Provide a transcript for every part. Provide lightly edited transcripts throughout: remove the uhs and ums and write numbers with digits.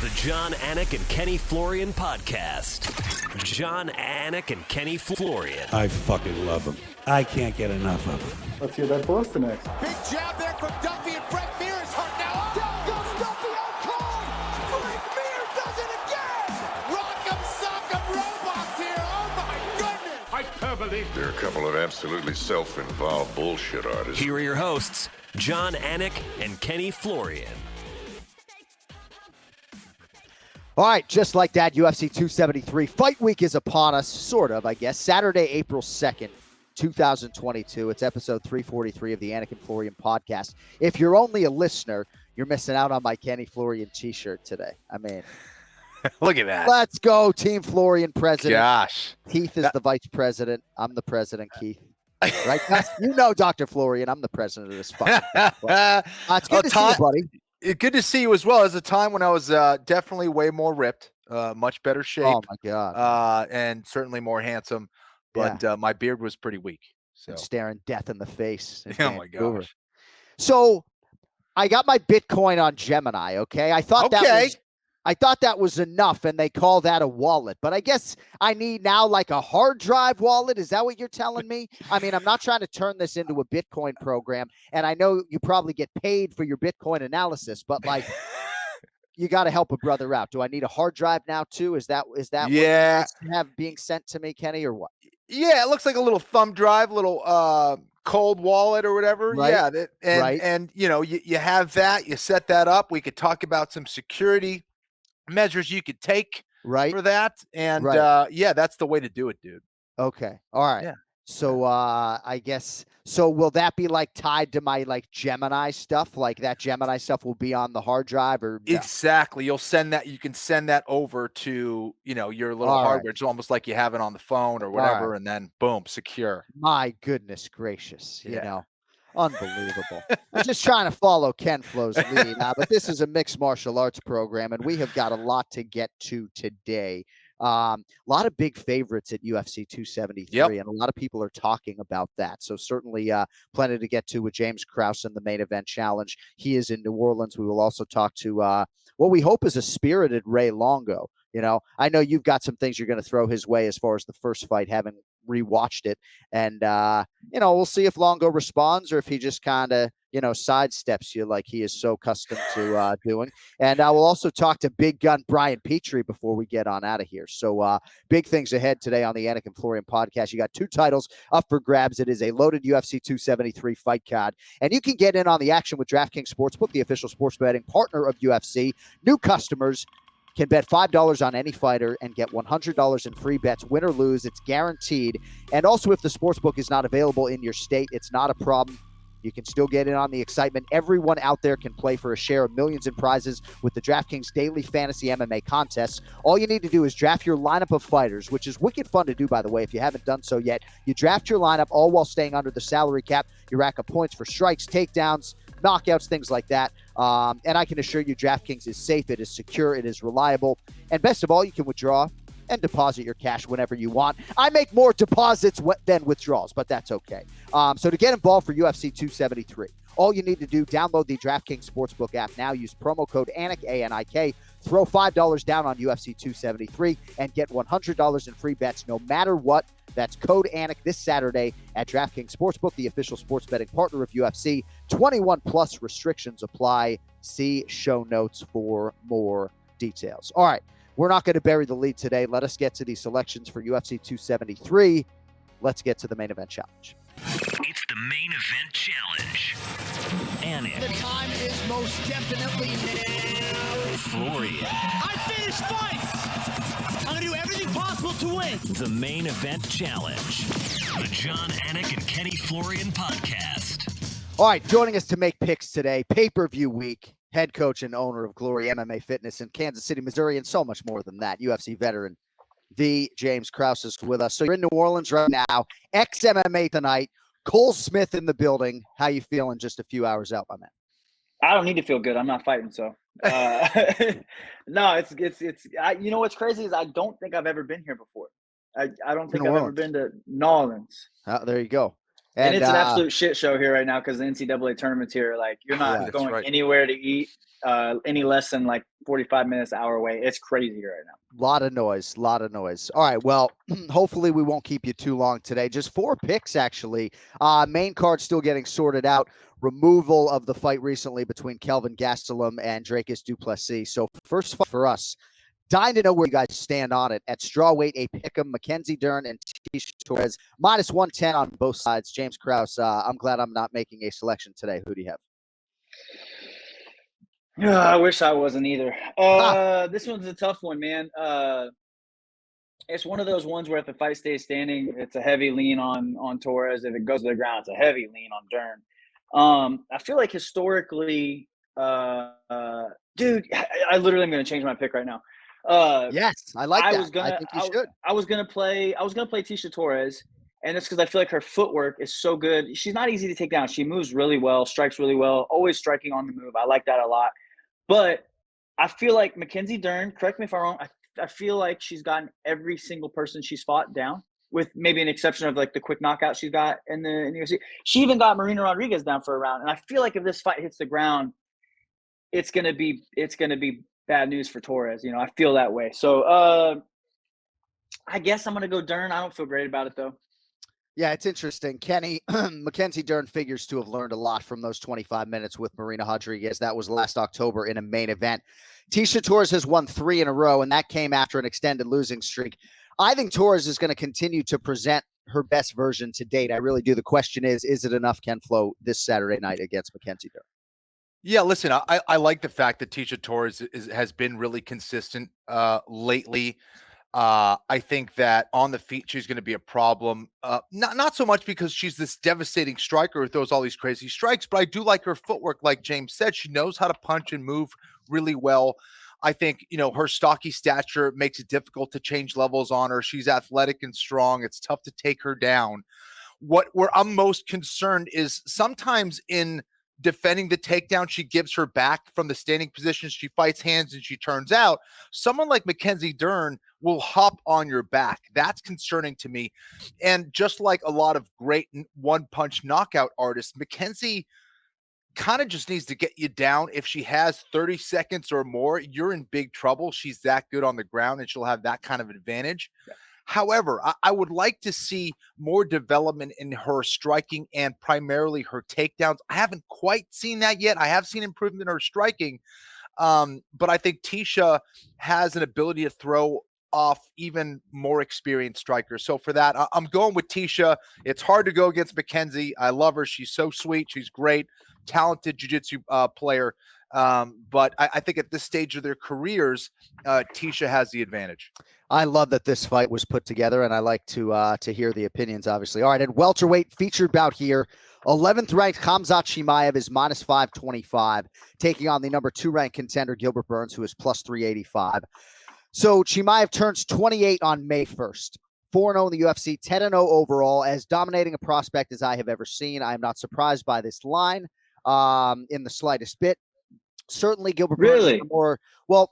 The John, Anik, and Kenny Florian podcast. John, Anik, and Kenny Florian. I fucking love them. I can't get enough of them. Let's hear that Boston next. Big jab there from Duffy, and Frank Mir is hurt now. Down goes Duffy, out cold. Frank Mir does it again. Rock'em sock'em robots here. Oh my goodness. Hyperbole. There are a couple of absolutely self-involved bullshit artists. Here are your hosts, John, Anik, and Kenny Florian. All right, just like that, UFC 273 Fight Week is upon us, sort of, I guess. Saturday, April 2nd, 2022. It's episode 343 of the Anik and Florian podcast. If you're only a listener, you're missing out on my Kenny Florian t-shirt today. I mean, look at that. Let's go, Team Florian president. Gosh. Keith is the vice president. I'm the president, Keith. Right? You know, Dr. Florian, I'm the president of this fucking it's good to see you, buddy. Good to see you as well. As a time when I was definitely way more ripped, much better shape. Oh my God. And certainly more handsome. But my beard was pretty weak. So and staring death in the face. Oh my gosh. So I got my Bitcoin on Gemini. Okay. I thought that was enough, and they call that a wallet. But I guess I need now like a hard drive wallet. Is that what you're telling me? I mean, I'm not trying to turn this into a Bitcoin program, and I know you probably get paid for your Bitcoin analysis, but like, you got to help a brother out. Do I need a hard drive now too? Is that yeah. what you have being sent to me, Kenny, or what? Yeah, it looks like a little thumb drive, little cold wallet or whatever. Right. Yeah, and you know, you have that. You set that up. We could talk about some security measures you could take for that, and yeah, that's the way to do it, dude. Okay, all right. Yeah. So I guess will that be like tied to my like Gemini stuff? Like that Gemini stuff will be on the hard drive, or no? Exactly. You'll send that. You can send that over to your little hardware. It's almost like you have it on the phone or whatever, and then boom, secure. My goodness gracious, you know. Unbelievable. I'm just trying to follow Ken Flo's lead now, but this is a mixed martial arts program, and we have got a lot to get to today. A lot of big favorites at UFC 273, and a lot of people are talking about that. So certainly plenty to get to with James Krause in the main event challenge. He is in New Orleans. We will also talk to what we hope is a spirited Ray Longo. You know, I know you've got some things you're going to throw his way as far as the first fight, having rewatched it. And, we'll see if Longo responds or if he just kind of, sidesteps you like he is so accustomed to doing. And I will also talk to big gun Brian Petrie before we get on out of here. So big things ahead today on the Anik and Florian podcast. You got 2 titles up for grabs. It is a loaded UFC 273 fight card. And you can get in on the action with DraftKings Sportsbook, the official sports betting partner of UFC. New customers can bet $5 on any fighter and get $100 in free bets, win or lose. It's guaranteed. And also, if the sportsbook is not available in your state, it's not a problem. You can still get in on the excitement. Everyone out there can play for a share of millions in prizes with the DraftKings Daily Fantasy MMA contests. All you need to do is draft your lineup of fighters, which is wicked fun to do, by the way, if you haven't done so yet. You draft your lineup, all while staying under the salary cap. You rack up points for strikes, takedowns, knockouts, things like that. And I can assure you DraftKings is safe, it is secure, it is reliable. And best of all, you can withdraw and deposit your cash whenever you want. I make more deposits than withdrawals, but that's okay. So to get involved for UFC 273, all you need to do, download the DraftKings Sportsbook app now. Use promo code ANIK, A-N-I-K. Throw $5 down on UFC 273 and get $100 in free bets no matter what. That's code ANIK this Saturday at DraftKings Sportsbook, the official sports betting partner of UFC. 21 plus restrictions apply. See show notes for more details. All right, we're not going to bury the lead today. Let us get to the selections for UFC 273. Let's get to the main event challenge. It's the main event challenge. Anik. The time is most definitely now. Florian. I finish fights. I'm going to do everything possible to win. The main event challenge. The John, Anik, and Kenny Florian podcast. All right, joining us to make picks today, pay-per-view week, head coach and owner of Glory MMA Fitness in Kansas City, Missouri, and so much more than that, UFC veteran, the James Krause is with us. So you're in New Orleans right now, ex-MMA tonight, Cole Smith in the building. How you feeling just a few hours out, my man? I don't need to feel good. I'm not fighting, so. No, it's you know what's crazy is I don't think I've ever been here before. I don't think I've ever been to New Orleans. There you go. And it's an absolute shit show here right now because the NCAA tournament's here. Like, you're not going anywhere to eat any less than like 45 minutes, hour away. It's crazy right now. Lot of noise. All right, well, hopefully we won't keep you too long today. Just 4 picks, actually. Main card still getting sorted out. Removal of the fight recently between Kelvin Gastelum and Dracus du Plessis. So first for us, dying to know where you guys stand on it. At strawweight, a pick'em, Mackenzie Dern and Tisha Torres, minus 110 on both sides. James Krause, I'm glad I'm not making a selection today. Who do you have? I wish I wasn't either. This one's a tough one, man. It's one of those ones where if the fight stays standing, it's a heavy lean on Torres. If it goes to the ground, it's a heavy lean on Dern. I feel like historically, dude, I literally am going to change my pick right now. Yes, I like that. I think you should. I was gonna play Tisha Torres, and it's because I feel like her footwork is so good. She's not easy to take down. She moves really well, strikes really well, always striking on the move. I like that a lot. But I feel like Mackenzie Dern, correct me if I'm wrong, I feel like she's gotten every single person she's fought down, with maybe an exception of like the quick knockout she's got in the UFC. She even got Marina Rodriguez down for a round. And I feel like if this fight hits the ground, it's gonna be bad news for Torres. I feel that way. So I guess I'm going to go Dern. I don't feel great about it, though. Yeah, it's interesting. Kenny, Mackenzie Dern figures to have learned a lot from those 25 minutes with Marina Rodriguez. That was last October in a main event. Tisha Torres has won 3 in a row, and that came after an extended losing streak. I think Torres is going to continue to present her best version to date. I really do. The question is it enough, Ken Flo, this Saturday night against Mackenzie Dern? Yeah, listen, I like the fact that Tisha Torres has been really consistent lately. I think that on the feet, she's going to be a problem. Not so much because she's this devastating striker who throws all these crazy strikes, but I do like her footwork. Like James said, she knows how to punch and move really well. I think, her stocky stature makes it difficult to change levels on her. She's athletic and strong. It's tough to take her down. Where I'm most concerned is sometimes in defending the takedown, she gives her back from the standing position. She fights hands and she turns out. Someone like Mackenzie Dern will hop on your back. That's concerning to me. And just like a lot of great one-punch knockout artists, Mackenzie kind of just needs to get you down. If she has 30 seconds or more, you're in big trouble. She's that good on the ground and she'll have that kind of advantage. Yeah. However, I would like to see more development in her striking and primarily her takedowns. I haven't quite seen that yet. I have seen improvement in her striking, but I think Tisha has an ability to throw off even more experienced strikers. So for that, I'm going with Tisha. It's hard to go against Mackenzie. I love her. She's so sweet. She's great, talented jiu-jitsu player. But I think at this stage of their careers, Tisha has the advantage. I love that this fight was put together, and I like to hear the opinions, obviously. All right, at welterweight, featured bout here, 11th ranked Khamzat Chimaev is minus 525, taking on the number 2 ranked contender Gilbert Burns, who is plus 385. So Chimaev turns 28 on May 1st. 4-0 in the UFC, 10-0 overall, as dominating a prospect as I have ever seen. I am not surprised by this line in the slightest bit. Certainly Gilbert Burns is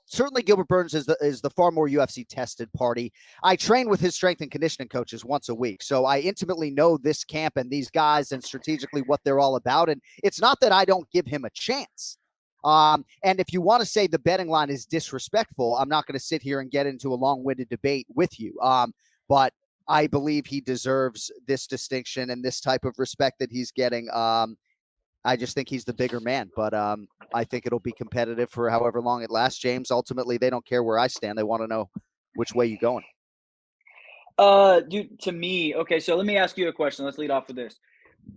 certainly Gilbert Burns is the far more UFC tested party. I train with his strength and conditioning coaches once a week, so I intimately know this camp and these guys and strategically what they're all about. And it's not that I don't give him a chance. And if you want to say the betting line is disrespectful, I'm not going to sit here and get into a long-winded debate with you. But I believe he deserves this distinction and this type of respect that he's getting. I just think he's the bigger man, but I think it'll be competitive for however long it lasts. James, ultimately, they don't care where I stand. They want to know which way you going. Dude, to me, okay, so let me ask you a question. Let's lead off with this.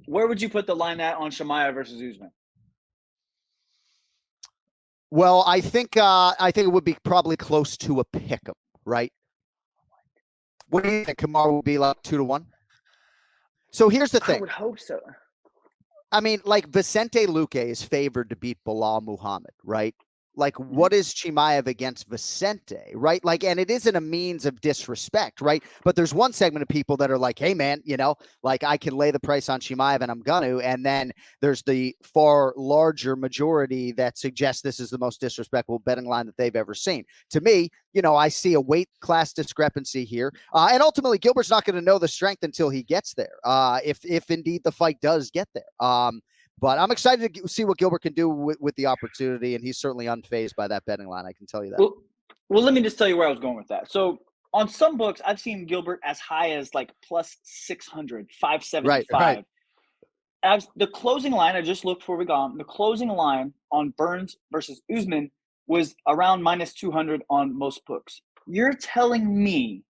Where would you put the line at on Chimaev versus Usman? Well, I think it would be probably close to a pick'em, right? What do you think? Kamar would be like 2-1? So here's the thing. I would hope so. I mean, like Vicente Luque is favored to beat Bilal Muhammad, right? like, what is Chimaev against Vicente, right? Like, and it isn't a means of disrespect, right? But there's one segment of people that are like, hey, man, you know, like, I can lay the price on Chimaev and I'm gonna. And then there's the far larger majority that suggests this is the most disrespectful betting line that they've ever seen. To me, you know, I see a weight class discrepancy here. And ultimately, Gilbert's not going to know the strength until he gets there, if indeed the fight does get there. But I'm excited to see what Gilbert can do with the opportunity, and he's certainly unfazed by that betting line. I can tell you that. Well, let me just tell you where I was going with that. So on some books, I've seen Gilbert as high as like plus 600, 575. Right. As the closing line, I just looked before we got on, the closing line on Burns versus Usman was around minus 200 on most books. You're telling me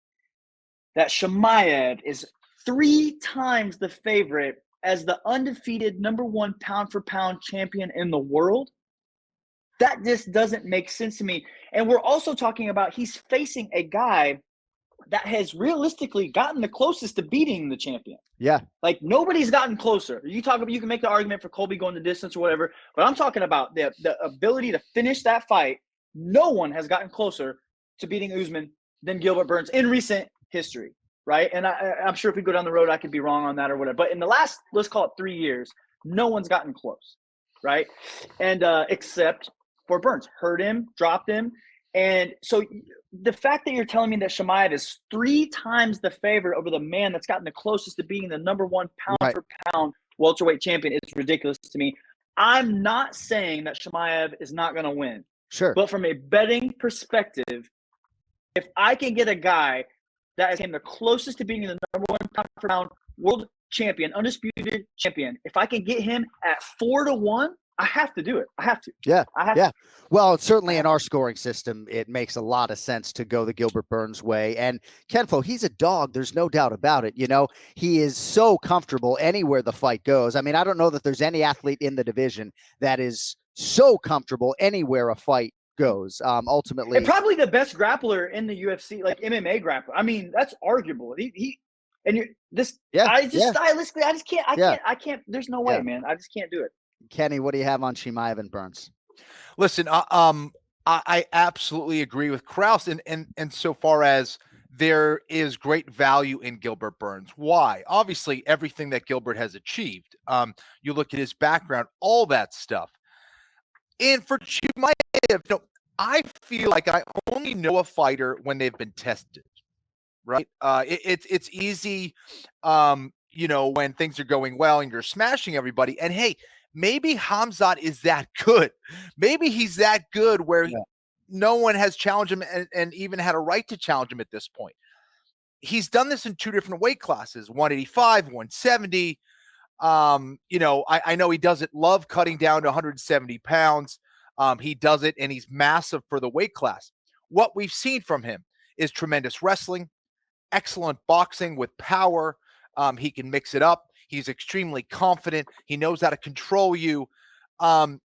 that Chimaev is 3 times the favorite as the undefeated #1 pound-for-pound champion in the world? That just doesn't make sense to me. And we're also talking about he's facing a guy that has realistically gotten the closest to beating the champion. Yeah. Like, nobody's gotten closer. You can make the argument for Colby going the distance or whatever, but I'm talking about the ability to finish that fight. No one has gotten closer to beating Usman than Gilbert Burns in recent history, right? And I'm sure if we go down the road, I could be wrong on that or whatever. But in the last, let's call it 3 years, no one's gotten close, right? And except for Burns. Hurt him, dropped him. And so the fact that you're telling me that Chimaev is 3 times the favorite over the man that's gotten the closest to being the #1 pound-for-pound welterweight champion is ridiculous to me. I'm not saying that Chimaev is not going to win. Sure. But from a betting perspective, if I can get a guy that came the closest to being the #1 pound-for-pound world champion, undisputed champion, if I can get him at 4-1, I have to do it. I have to. Yeah. I have Yeah. to. Well, certainly in our scoring system, it makes a lot of sense to go the Gilbert Burns way. And Kenfo, he's a dog. There's no doubt about it. You know, he is so comfortable anywhere the fight goes. I mean, I don't know that there's any athlete in the division that is so comfortable anywhere a fight goes. Ultimately, And probably the best grappler in the UFC, like MMA grappler. I mean, that's arguable. Stylistically, I can't, there's no way, man. I just can't do it. Kenny, what do you have on Chimaev and Burns? Listen, I absolutely agree with Krause, and so far as there is great value in Gilbert Burns. Why? Obviously, everything that Gilbert has achieved. You look at his background, all that stuff. And for Chimaev, I feel like I only know a fighter when they've been tested, right? It's easy, when things are going well and you're smashing everybody. And hey, maybe Khamzat is that good. Maybe he's that good where no one has challenged him and even had a right to challenge him at this point. He's done this in 2 different weight classes, 185, 170. I know he doesn't love cutting down to 170 pounds. He does it, and he's massive for the weight class. What we've seen from him is tremendous wrestling, excellent boxing with power. He can mix it up. He's extremely confident. He knows how to control you. The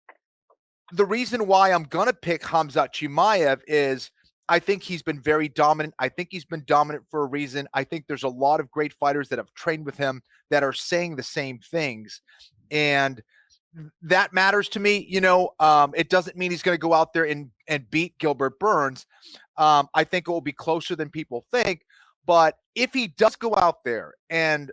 reason why I'm going to pick Khamzat Chimaev is I think he's been very dominant. I think he's been dominant for a reason. I think there's a lot of great fighters that have trained with him that are saying the same things. And that matters to me. It doesn't mean he's going to go out there and beat Gilbert Burns. I think it will be closer than people think. But if he does go out there and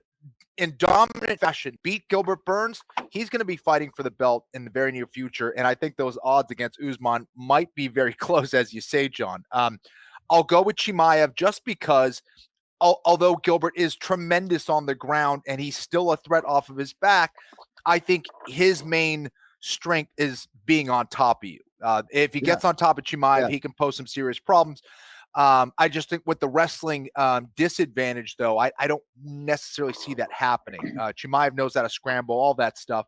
in dominant fashion beat Gilbert Burns, he's going to be fighting for the belt in the very near future. And I think those odds against Usman might be very close, as you say, John. I'll go with Chimaev just because although Gilbert is tremendous on the ground and he's still a threat off of his back, I think his main strength is being on top of you. If he gets on top of Chimaev, he can pose some serious problems. I just think with the wrestling disadvantage, though, I don't necessarily see that happening. Chimaev knows how to scramble, all that stuff.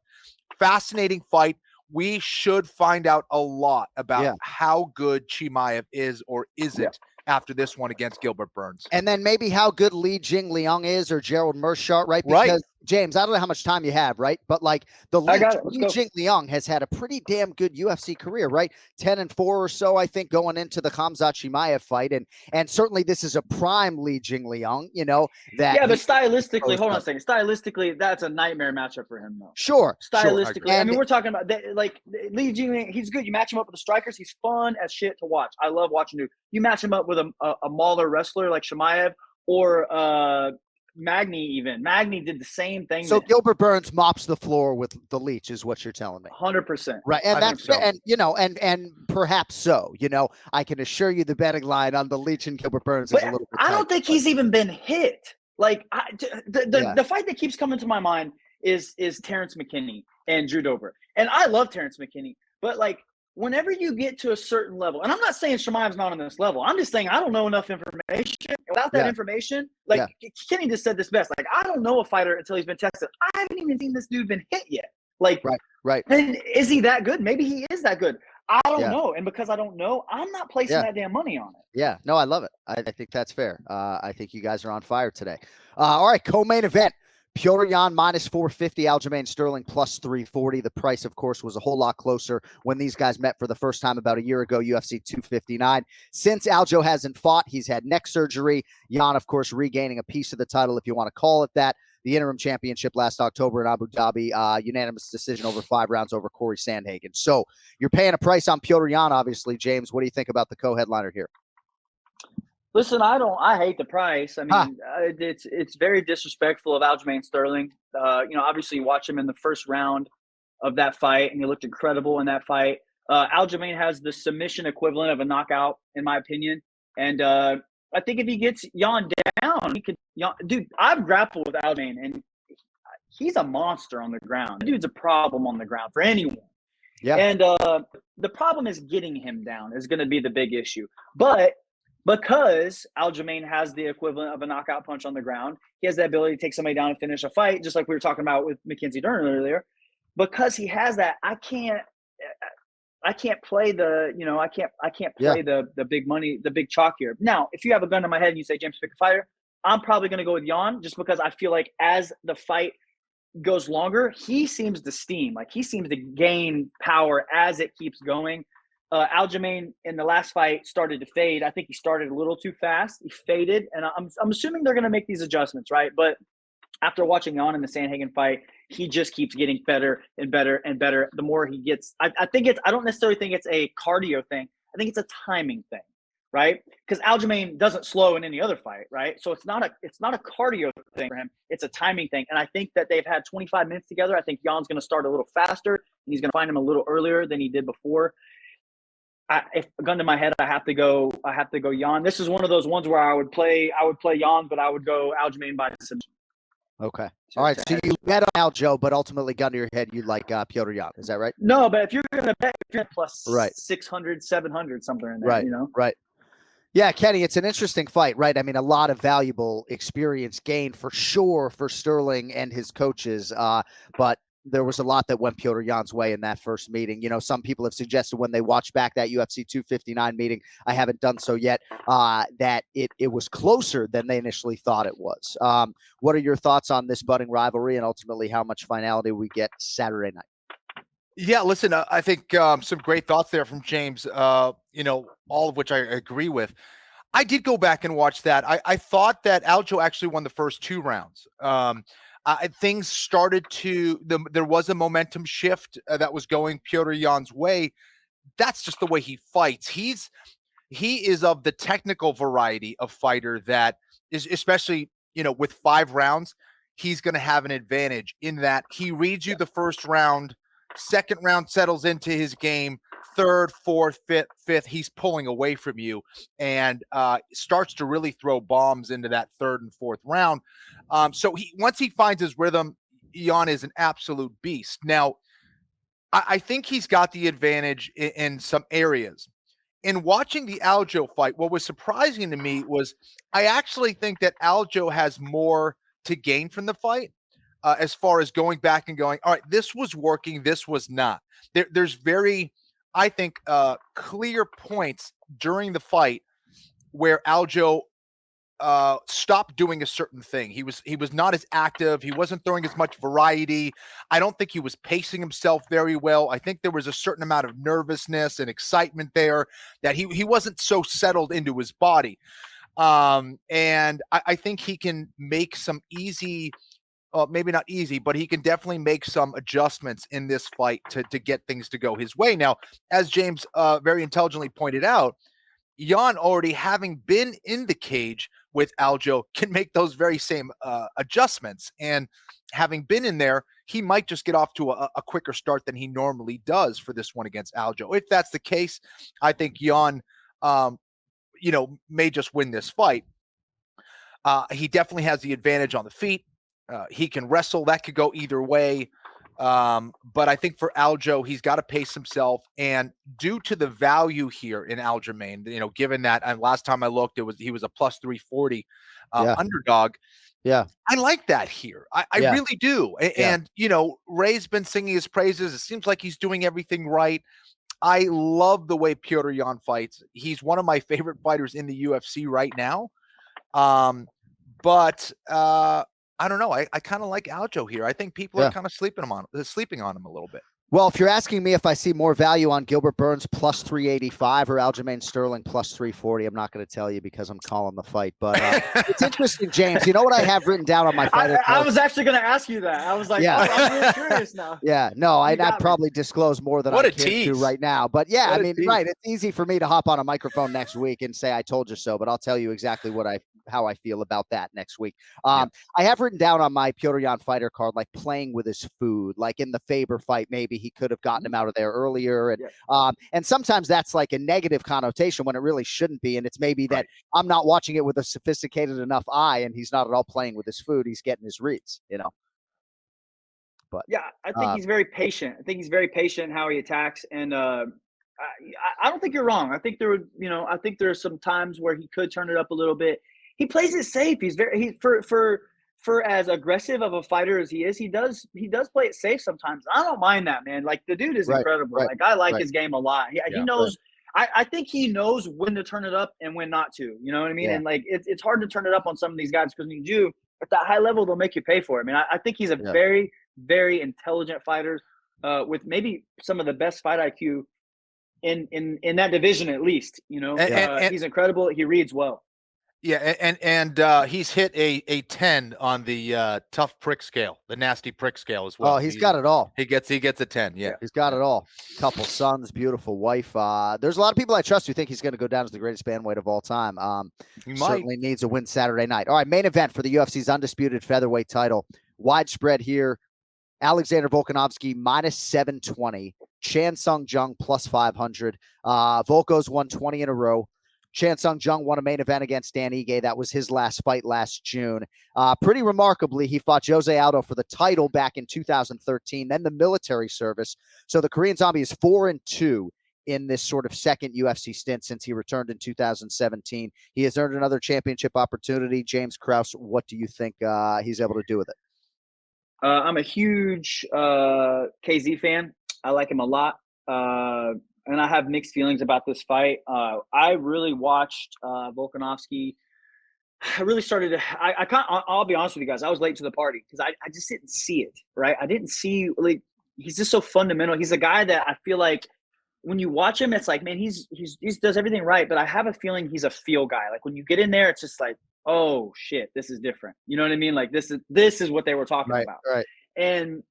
Fascinating fight. We should find out a lot about how good Chimaev is or isn't after this one against Gilbert Burns. And then maybe how good Li Jingliang is or Gerald Meerschaert, right? James, I don't know how much time you have, right? But like the I got it. Li Let's go. Jingliang has had a pretty damn good UFC career, right? 10-4 or so, I think, going into the Khamzat Chimaev fight, and certainly this is a prime Li Jingliang, you know. That yeah, but stylistically, hold on a second. Stylistically, that's a nightmare matchup for him, though. Sure. Stylistically, Sure. I mean, we're talking about like Li Jingliang. He's good. You match him up with the strikers. He's fun as shit to watch. I love watching him. You match him up with a mauler wrestler like Chimaev or Magny even. Magny did the same thing. So Gilbert Burns mops the floor with the Leech is what you're telling me. 100%. Right. And I that's, think so. and, you know, and perhaps so, you know, I can assure you the betting line on the Leech and Gilbert Burns is a little bit I don't think he's even been hit. Like the fight that keeps coming to my mind is Terrence McKinney and Drew Dober. And I love Terrence McKinney, but like, whenever you get to a certain level, and I'm not saying Chimaev's not on this level. I'm just saying I don't know enough information. Without that information, like Kenny just said this best. Like, I don't know a fighter until he's been tested. I haven't even seen this dude been hit yet. Like, right. And is he that good? Maybe he is that good. I don't know. And because I don't know, I'm not placing that damn money on it. Yeah. No, I love it. I think that's fair. I think you guys are on fire today. All right. Co-main event. Petr Yan minus 450, Aljamain Sterling plus 340. The price, of course, was a whole lot closer when these guys met for the first time about a year ago, UFC 259. Since Aljo hasn't fought, he's had neck surgery. Yan, of course, regaining a piece of the title, if you want to call it that. The interim championship last October in Abu Dhabi, unanimous decision over 5 rounds over Corey Sandhagen. So you're paying a price on Petr Yan, obviously. James, what do you think about the co-headliner here? Listen, I hate the price. I mean, it's very disrespectful of Aljamain Sterling. Obviously you watch him in the first round of that fight, and he looked incredible in that fight. Aljamain has the submission equivalent of a knockout, in my opinion. And I think if he gets Yan down, he could. Dude, I've grappled with Aljamain, and he's a monster on the ground. The dude's a problem on the ground for anyone. Yeah. And the problem is getting him down is going to be the big issue. But because Aljamain has the equivalent of a knockout punch on the ground, he has the ability to take somebody down and finish a fight, just like we were talking about with Mackenzie Dern earlier. Because he has that, I can't play the, I can't play the big money, the big chalk here. Now, if you have a gun to my head and you say, James, pick a fighter, I'm probably going to go with Yan, just because I feel like as the fight goes longer, he seems to steam. Like, he seems to gain power as it keeps going. Aljamain in the last fight started to fade. I think he started a little too fast. He faded, and I'm assuming they're going to make these adjustments, right? But after watching Yan in the Sandhagen fight, he just keeps getting better and better and better. The more he gets, I don't necessarily think it's a cardio thing. I think it's a timing thing, right? Because Aljamain doesn't slow in any other fight, right? So it's not a cardio thing for him. It's a timing thing. And I think that they've had 25 minutes together. I think Yan's going to start a little faster, and he's going to find him a little earlier than he did before. If a gun to my head, I have to go Yan. This is one of those ones where I would play Yan, but I would go Aljamain by submission. Okay. All right. So you bet on Aljo, but ultimately, gun to your head, you like Petr Yan. Is that right? No, but if you're going to bet, if you're plus right. 600, 700, something in there, right. Right. Yeah, Kenny, it's an interesting fight, right? I mean, a lot of valuable experience gained for sure for Sterling and his coaches, but there was a lot that went Petr Yan's way in that first meeting. You know, some people have suggested when they watch back that UFC 259 meeting, I haven't done so yet, that it was closer than they initially thought it was. What are your thoughts on this budding rivalry and ultimately how much finality we get Saturday night? Yeah, listen, I think some great thoughts there from James, all of which I agree with. I did go back and watch that. I thought that Aljo actually won the first 2 rounds. Things started there was a momentum shift that was going Petr Yan's way. That's just the way he fights. He is of the technical variety of fighter that is, especially, with 5 rounds, he's going to have an advantage in that he reads you the first round, second round settles into his game, third, fourth, fifth, he's pulling away from you and starts to really throw bombs into that third and fourth round. So once he finds his rhythm, Yan is an absolute beast. Now, I think he's got the advantage in some areas. In watching the Aljo fight, what was surprising to me was I actually think that Aljo has more to gain from the fight. As far as going back and going, all right, this was working, this was not. There's very, I think, clear points during the fight where Aljo stopped doing a certain thing. He was not as active. He wasn't throwing as much variety. I don't think he was pacing himself very well. I think there was a certain amount of nervousness and excitement there that he wasn't so settled into his body. And I think he can make some easy, maybe not easy, but he can definitely make some adjustments in this fight to get things to go his way. Now, as James very intelligently pointed out, Yan, already having been in the cage with Aljo, can make those very same adjustments. And having been in there, he might just get off to a quicker start than he normally does for this one against Aljo. If that's the case, I think Yan, may just win this fight. He definitely has the advantage on the feet. He can wrestle. That could go either way. But I think for Aljo, he's got to pace himself, and due to the value here in Aljamain, given that, and last time I looked, he was a plus 340 underdog. Yeah. I like that here. I really do. And, Ray's been singing his praises. It seems like he's doing everything right. I love the way Petr Yan fights. He's one of my favorite fighters in the UFC right now. But I don't know. I kind of like Aljo here. I think people are kind of sleeping on him a little bit. Well, if you're asking me if I see more value on Gilbert Burns plus 385 or Aljamain Sterling plus 340, I'm not going to tell you because I'm calling the fight. But it's interesting, James. You know what I have written down on my fighter? I was actually going to ask you that. I was like, I'm really curious now. Yeah, no, I'd probably disclose more than I can do right now. But yeah, I mean, right. It's easy for me to hop on a microphone next week and say I told you so, but I'll tell you exactly how I feel about that next week. I have written down on my Petr Yan fighter card, like playing with his food, like in the Faber fight, maybe he could have gotten him out of there earlier. And sometimes that's like a negative connotation when it really shouldn't be. And it's maybe that I'm not watching it with a sophisticated enough eye and he's not at all playing with his food. He's getting his reads, But yeah, I think he's very patient. I think he's very patient in how he attacks. And I don't think you're wrong. I think I think there are some times where he could turn it up a little bit. He plays it safe. For as aggressive of a fighter as he is, he does play it safe sometimes. I don't mind that, man. Like the dude is incredible. Like I like his game a lot. He knows. I think he knows when to turn it up and when not to. You know what I mean? Yeah. And like it's hard to turn it up on some of these guys because when you do at that high level, they'll make you pay for it. I mean, I think he's a very, very intelligent fighter with maybe some of the best fight IQ in that division at least. And he's incredible. He reads well. Yeah, and he's hit a 10 on the tough prick scale, the nasty prick scale as well. Oh, he's got it all. He gets a 10. Yeah, he's got it all. Couple sons, beautiful wife. There's a lot of people I trust who think he's going to go down as the greatest bantamweight of all time. He certainly needs a win Saturday night. All right, main event for the UFC's undisputed featherweight title. Widespread here. Alexander Volkanovski minus 720. Chan Sung Jung plus 500. Volko's won 20 in a row. Chan Sung Jung won a main event against Dan Ige. That was his last fight last June. Pretty remarkably, he fought Jose Aldo for the title back in 2013, then the military service. So the Korean Zombie is 4-2 in this sort of second UFC stint since he returned in 2017. He has earned another championship opportunity. James Krause, what do you think he's able to do with it? I'm a huge KZ fan. I like him a lot. And I have mixed feelings about this fight. I really watched Volkanovski. I really started to. I'll be honest with you guys. I was late to the party because I just didn't see it. Right, I didn't see like he's just so fundamental. He's a guy that I feel like when you watch him, it's like man, he does everything right. But I have a feeling he's a feel guy. Like when you get in there, it's just like oh shit, this is different. You know what I mean? Like this is what they were talking about. Right. And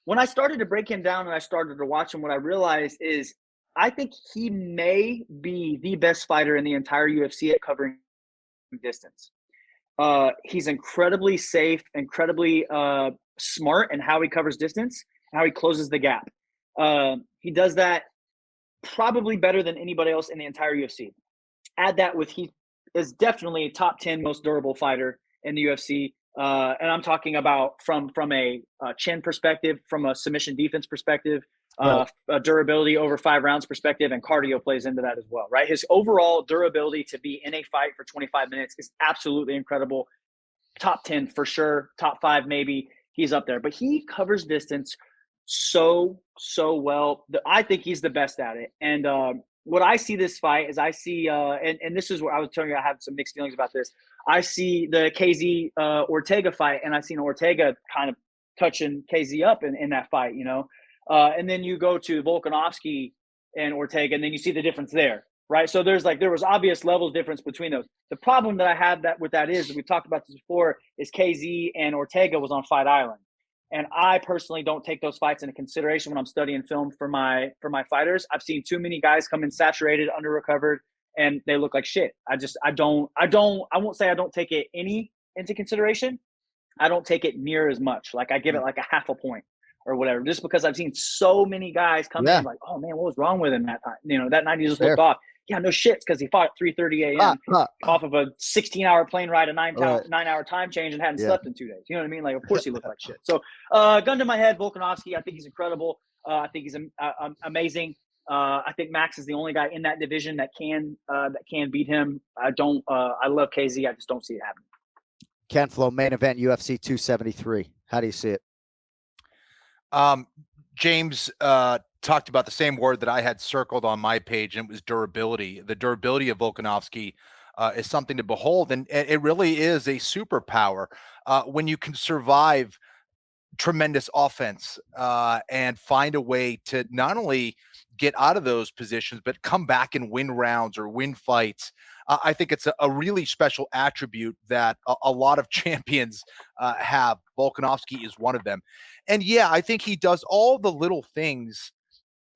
when I started to break him down and I started to watch him, what I realized is. I think he may be the best fighter in the entire UFC at covering distance. He's incredibly safe, incredibly smart in how he covers distance, how he closes the gap. He does that probably better than anybody else in the entire UFC. Add that with he is definitely a top 10 most durable fighter in the UFC. And I'm talking about from a chin perspective, from a submission defense perspective, a durability over 5 rounds perspective, and cardio plays into that as well, right? His overall durability to be in a fight for 25 minutes is absolutely incredible. Top 10 for sure, top 5 maybe. He's up there, but he covers distance so well. I think he's the best at it. And what I see this fight is I see, and this is where I was telling you I have some mixed feelings about this. I see the KZ Ortega fight, and I seen Ortega kind of touching KZ up in that fight, and then you go to Volkanovski and Ortega, and then you see the difference there, right? So there was obvious levels difference between those. The problem that I have with that is, we've talked about this before, is KZ and Ortega was on Fight Island. And I personally don't take those fights into consideration when I'm studying film for my fighters. I've seen too many guys come in saturated, under recovered, and they look like shit. I won't say I don't take it into consideration. I don't take it near as much. Like, I give it like a half a point or whatever, just because I've seen so many guys come in like, oh man, what was wrong with him that time? That night he just looked off. Yeah, no shit, because he fought at 3:30 a.m. off of a 16-hour plane ride, a 9-hour time change, and hadn't slept in 2 days. You know what I mean? Like, of course he looked like shit. So, gun to my head, Volkanovski, I think he's incredible. I think he's amazing. I think Max is the only guy in that division that can beat him. I love KZ. I just don't see it happening. Ken Flo, main event, UFC 273. How do you see it? James talked about the same word that I had circled on my page, and it was durability. The durability of Volkanovski is something to behold, and it really is a superpower when you can survive tremendous offense and find a way to not only get out of those positions, but come back and win rounds or win fights. I think it's a really special attribute that a lot of champions have. Volkanovski is one of them. And yeah, I think he does all the little things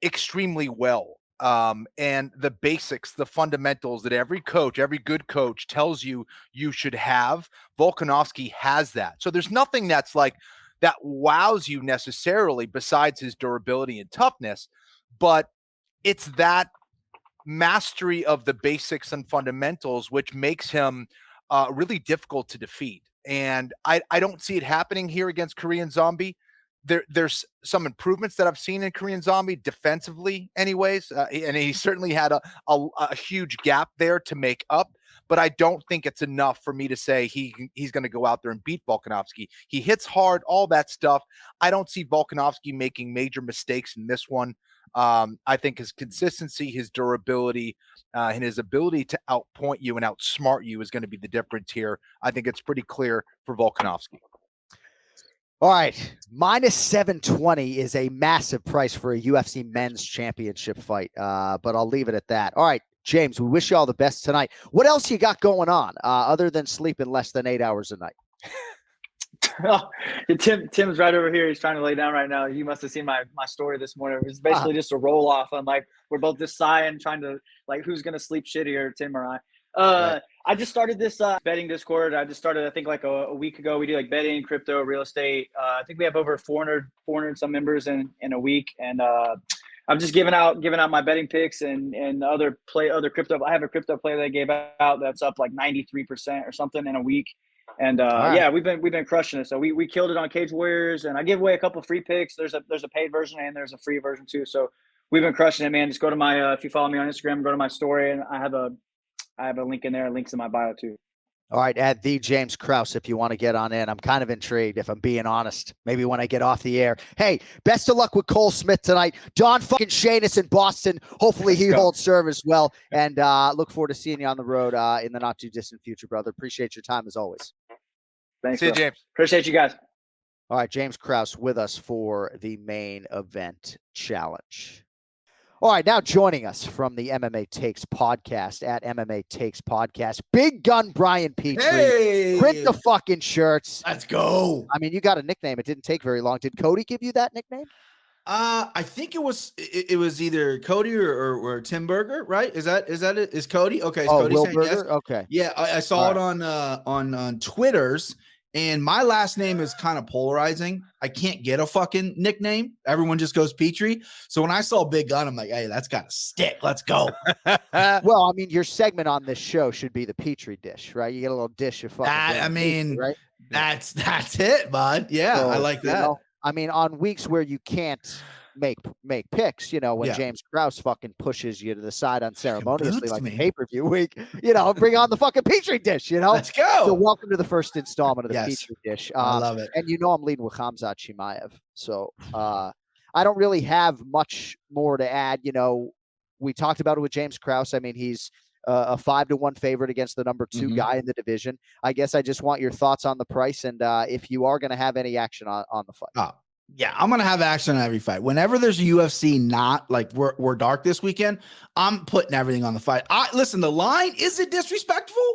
extremely well. And the basics, the fundamentals that every good coach tells you should have, Volkanovski has that. So there's nothing that wows you necessarily besides his durability and toughness, but it's that mastery of the basics and fundamentals which makes him really difficult to defeat. And I don't see it happening here against Korean Zombie. There's some improvements that I've seen in Korean Zombie defensively anyways, and he certainly had a huge gap there to make up, but I don't think it's enough for me to say he's going to go out there and beat Volkanovski. He hits hard, all that stuff. I don't see Volkanovski making major mistakes in this one. I think his consistency, his durability, and his ability to outpoint you and outsmart you is going to be the difference here. I think it's pretty clear for Volkanovski. All right, minus 720 is a massive price for a UFC men's championship fight, but I'll leave it at that. All right, James, we wish you all the best tonight. What else you got going on other than sleeping less than 8 hours a night? Tim's right over here. He's trying to lay down right now. You must have seen my story this morning. It was basically just a roll off. I'm like, we're both just sighing, trying to who's gonna sleep shittier, Tim or I. Right. I just started this betting Discord. I just started, I think, like a week ago. We do betting, crypto, real estate. I think we have over 400 some members in a week, and I'm just giving out my betting picks and other crypto. I have a crypto play that I gave out that's up like 93% or something in a week. And yeah, we've been crushing it. So we killed it on Cage Warriors, and I give away a couple free picks. There's a paid version and there's a free version too. So we've been crushing it, man. Just go to my if you follow me on Instagram, go to my story, and I have a link in there. Links in my bio too. All right, at the James Krause, if you want to get on in. I'm kind of intrigued, if I'm being honest. Maybe when I get off the air. Hey, best of luck with Cole Smith tonight. Don fucking Shanus in Boston. Hopefully he holds serve as well. And look forward to seeing you on the road in the not too distant future, brother. Appreciate your time as always. Thanks. See you, James. Appreciate you guys. All right, James Krause with us for the main event challenge. All right, now joining us from the MMA Takes podcast at MMA Takes podcast, Big Gun Brian Petrie. Hey! Print the fucking shirts. Let's go. I mean, you got a nickname. It didn't take very long. Did Cody give you that nickname? I think it was either Cody or Tim Berger, right? Is that it? Is Cody? Okay. Is Cody Will saying Berger? yes? Okay. Yeah, I saw it on Twitter's. And my last name is kind of polarizing. I can't get a fucking nickname. Everyone just goes Petrie. So when I saw Big Gun, I'm like, hey, that's got to stick. Let's go. Well, I mean, your segment on this show should be the Petrie dish, right? You get a little dish of fucking Petrie, right? That's it, bud. Yeah, so, I like that. I mean, on weeks where you can't make picks, when James Krause fucking pushes you to the side unceremoniously like a pay-per-view week, bring on the fucking Petrie dish, Let's go. So welcome to the first installment of the Petrie dish. I love it. And I'm leading with Khamzat Chimaev. So I don't really have much more to add. We talked about it with James Krause. I mean, he's a 5-1 favorite against the number 2 guy in the division. I guess I just want your thoughts on the price and if you are going to have any action on the fight. Yeah, I'm gonna have action on every fight. Whenever there's a UFC, not like we're dark this weekend, I'm putting everything on the fight. Listen, the line, is it disrespectful?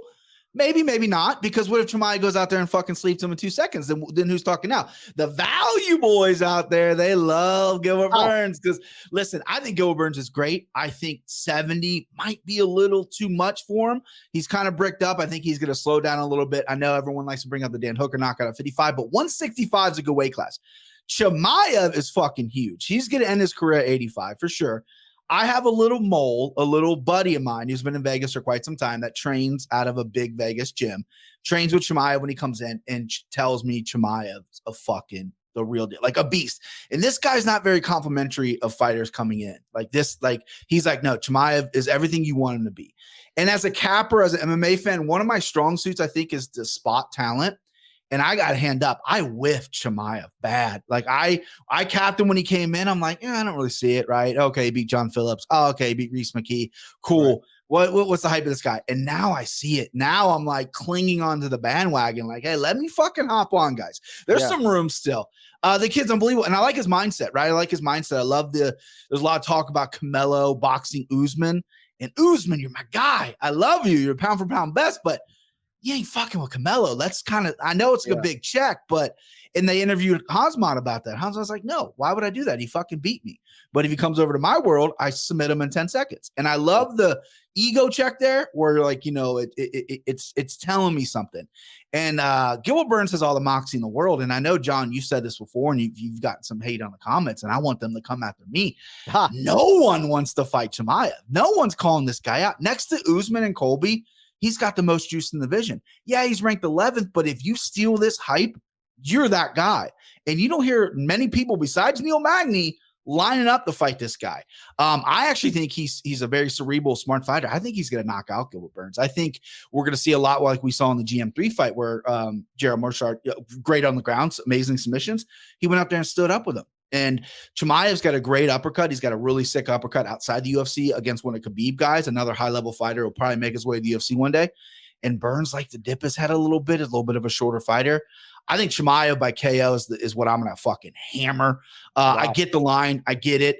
Maybe, maybe not. Because what if Chimaev goes out there and fucking sleeps him in 2 seconds? Then who's talking now? The value boys out there, they love Gilbert Burns. Because listen, I think Gilbert Burns is great. I think 70 might be a little too much for him. He's kind of bricked up. I think he's gonna slow down a little bit. I know everyone likes to bring up the Dan Hooker knockout at 55, but 165 is a good weight class. Chimaev is fucking huge. He's going to end his career at 85 for sure. I have a little buddy of mine who's been in Vegas for quite some time that trains out of a big Vegas gym, trains with Chimaev when he comes in and tells me Chimaev's a fucking the real deal, like a beast. And this guy's not very complimentary of fighters coming in like this. Like he's like, no, Chimaev is everything you want him to be. And as a capper, as an MMA fan, one of my strong suits, I think, is the spot talent. And I got a hand up. I whiffed Chimaev bad. Like I capped him when he came in. I'm like, yeah, I don't really see it, right? Okay, he beat John Phillips. Oh, okay, he beat Reese McKee. Cool. Right. What's the hype of this guy? And now I see it. Now I'm like clinging onto the bandwagon. Like, hey, let me fucking hop on, guys. There's some room still. The kid's unbelievable. And I like his mindset, right? I like his mindset. I love there's a lot of talk about Canelo boxing Usman. And Usman, you're my guy. I love you. You're pound for pound best, but you ain't fucking with Canelo. That's kind of, I know it's a big check, but, and they interviewed Hansman about that. Hansman was like, no, why would I do that? He fucking beat me. But if he comes over to my world, I submit him in 10 seconds. And I love the ego check there where like, you know, it's telling me something. And Gilbert Burns has all the moxie in the world. And I know, John, you said this before and you've gotten some hate on the comments and I want them to come after me. No one wants to fight Chimaev. No one's calling this guy out. Next to Usman and Colby, he's got the most juice in the division. Yeah, he's ranked 11th, but if you steal this hype, you're that guy. And you don't hear many people besides Neil Magny lining up to fight this guy. I actually think he's a very cerebral, smart fighter. I think he's going to knock out Gilbert Burns. I think we're going to see a lot like we saw in the GM3 fight where Gerald Marshard, great on the ground, amazing submissions. He went up there and stood up with him. And Chimaev's got a great uppercut. He's got a really sick uppercut outside the UFC against one of Khabib guys, another high-level fighter who'll probably make his way to the UFC one day. And Burns like to dip his head a little bit of a shorter fighter. I think Chimaev by KO is what I'm going to fucking hammer. Wow. I get the line. I get it.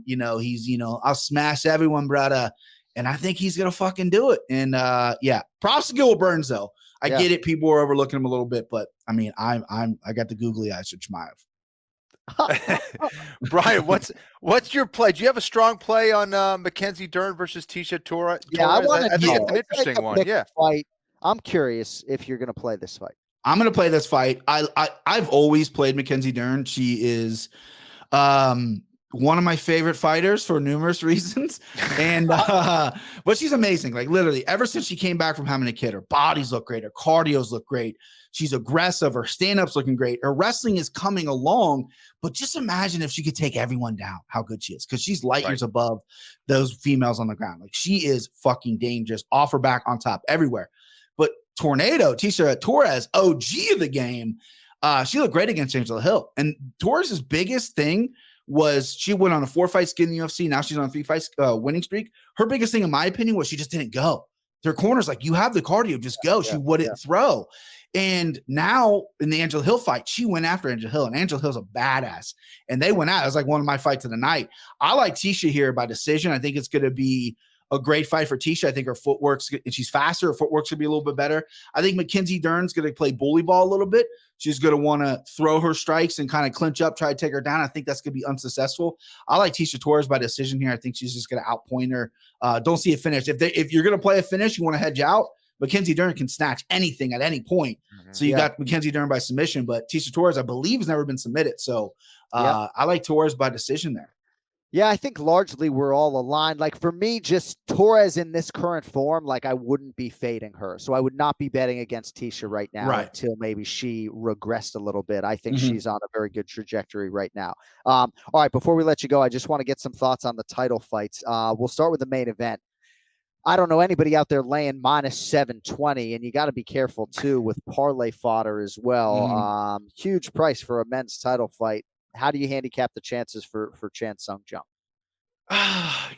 You know, he's, you know, I'll smash everyone, brother. And I think he's going to fucking do it. And yeah, props to Gilbert Burns though. I get it. People are overlooking him a little bit, but I mean, I got the googly eyes for Chimaev. Brian, what's your play? Do you have a strong play on Mackenzie Dern versus Tecia Torres? Yeah, I think it's an interesting one. Yeah, fight. I'm curious if you're going to play this fight. I'm going to play this fight. I've always played Mackenzie Dern. She is one of my favorite fighters for numerous reasons. And but she's amazing. Like literally ever since she came back from having a kid, her bodies look great. Her cardios look great. She's aggressive. Her stand-up's looking great. Her wrestling is coming along. But just imagine if she could take everyone down, how good she is. Because she's light years above those females on the ground. Like she is fucking dangerous. Off her back, on top, everywhere. But Tornado, Tecia Torres, OG of the game, she looked great against Angela Hill. And Torres' biggest thing was she went on a 4-fight skid in the UFC. Now she's on a 3-fight winning streak. Her biggest thing, in my opinion, was she just didn't go. Their corner's like, you have the cardio, just go. She wouldn't throw. And now in the Angela Hill fight, she went after Angela Hill, and Angela Hill's a badass. And they went out. It was like one of my fights of the night. I like Tecia here by decision. I think it's going to be a great fight for Tecia. I think her footwork's, and she's faster. Her footwork should be a little bit better. I think Mackenzie Dern's going to play bully ball a little bit. She's going to want to throw her strikes and kind of clinch up, try to take her down. I think that's going to be unsuccessful. I like Tecia Torres by decision here. I think she's just going to outpoint her. Don't see a finish. If you're going to play a finish, you want to hedge out. Mackenzie Dern can snatch anything at any point. So you got Mackenzie Dern by submission, but Tecia Torres, I believe, has never been submitted. So I like Torres by decision there. Yeah, I think largely we're all aligned. Like for me, just Torres in this current form, like I wouldn't be fading her. So I would not be betting against Tecia right now until maybe she regressed a little bit. I think she's on a very good trajectory right now. All right, before we let you go, I just want to get some thoughts on the title fights. We'll start with the main event. I don't know anybody out there laying minus 720, and you got to be careful too with parlay fodder as well. Huge price for a men's title fight. How do you handicap the chances for Chan Sung Jung?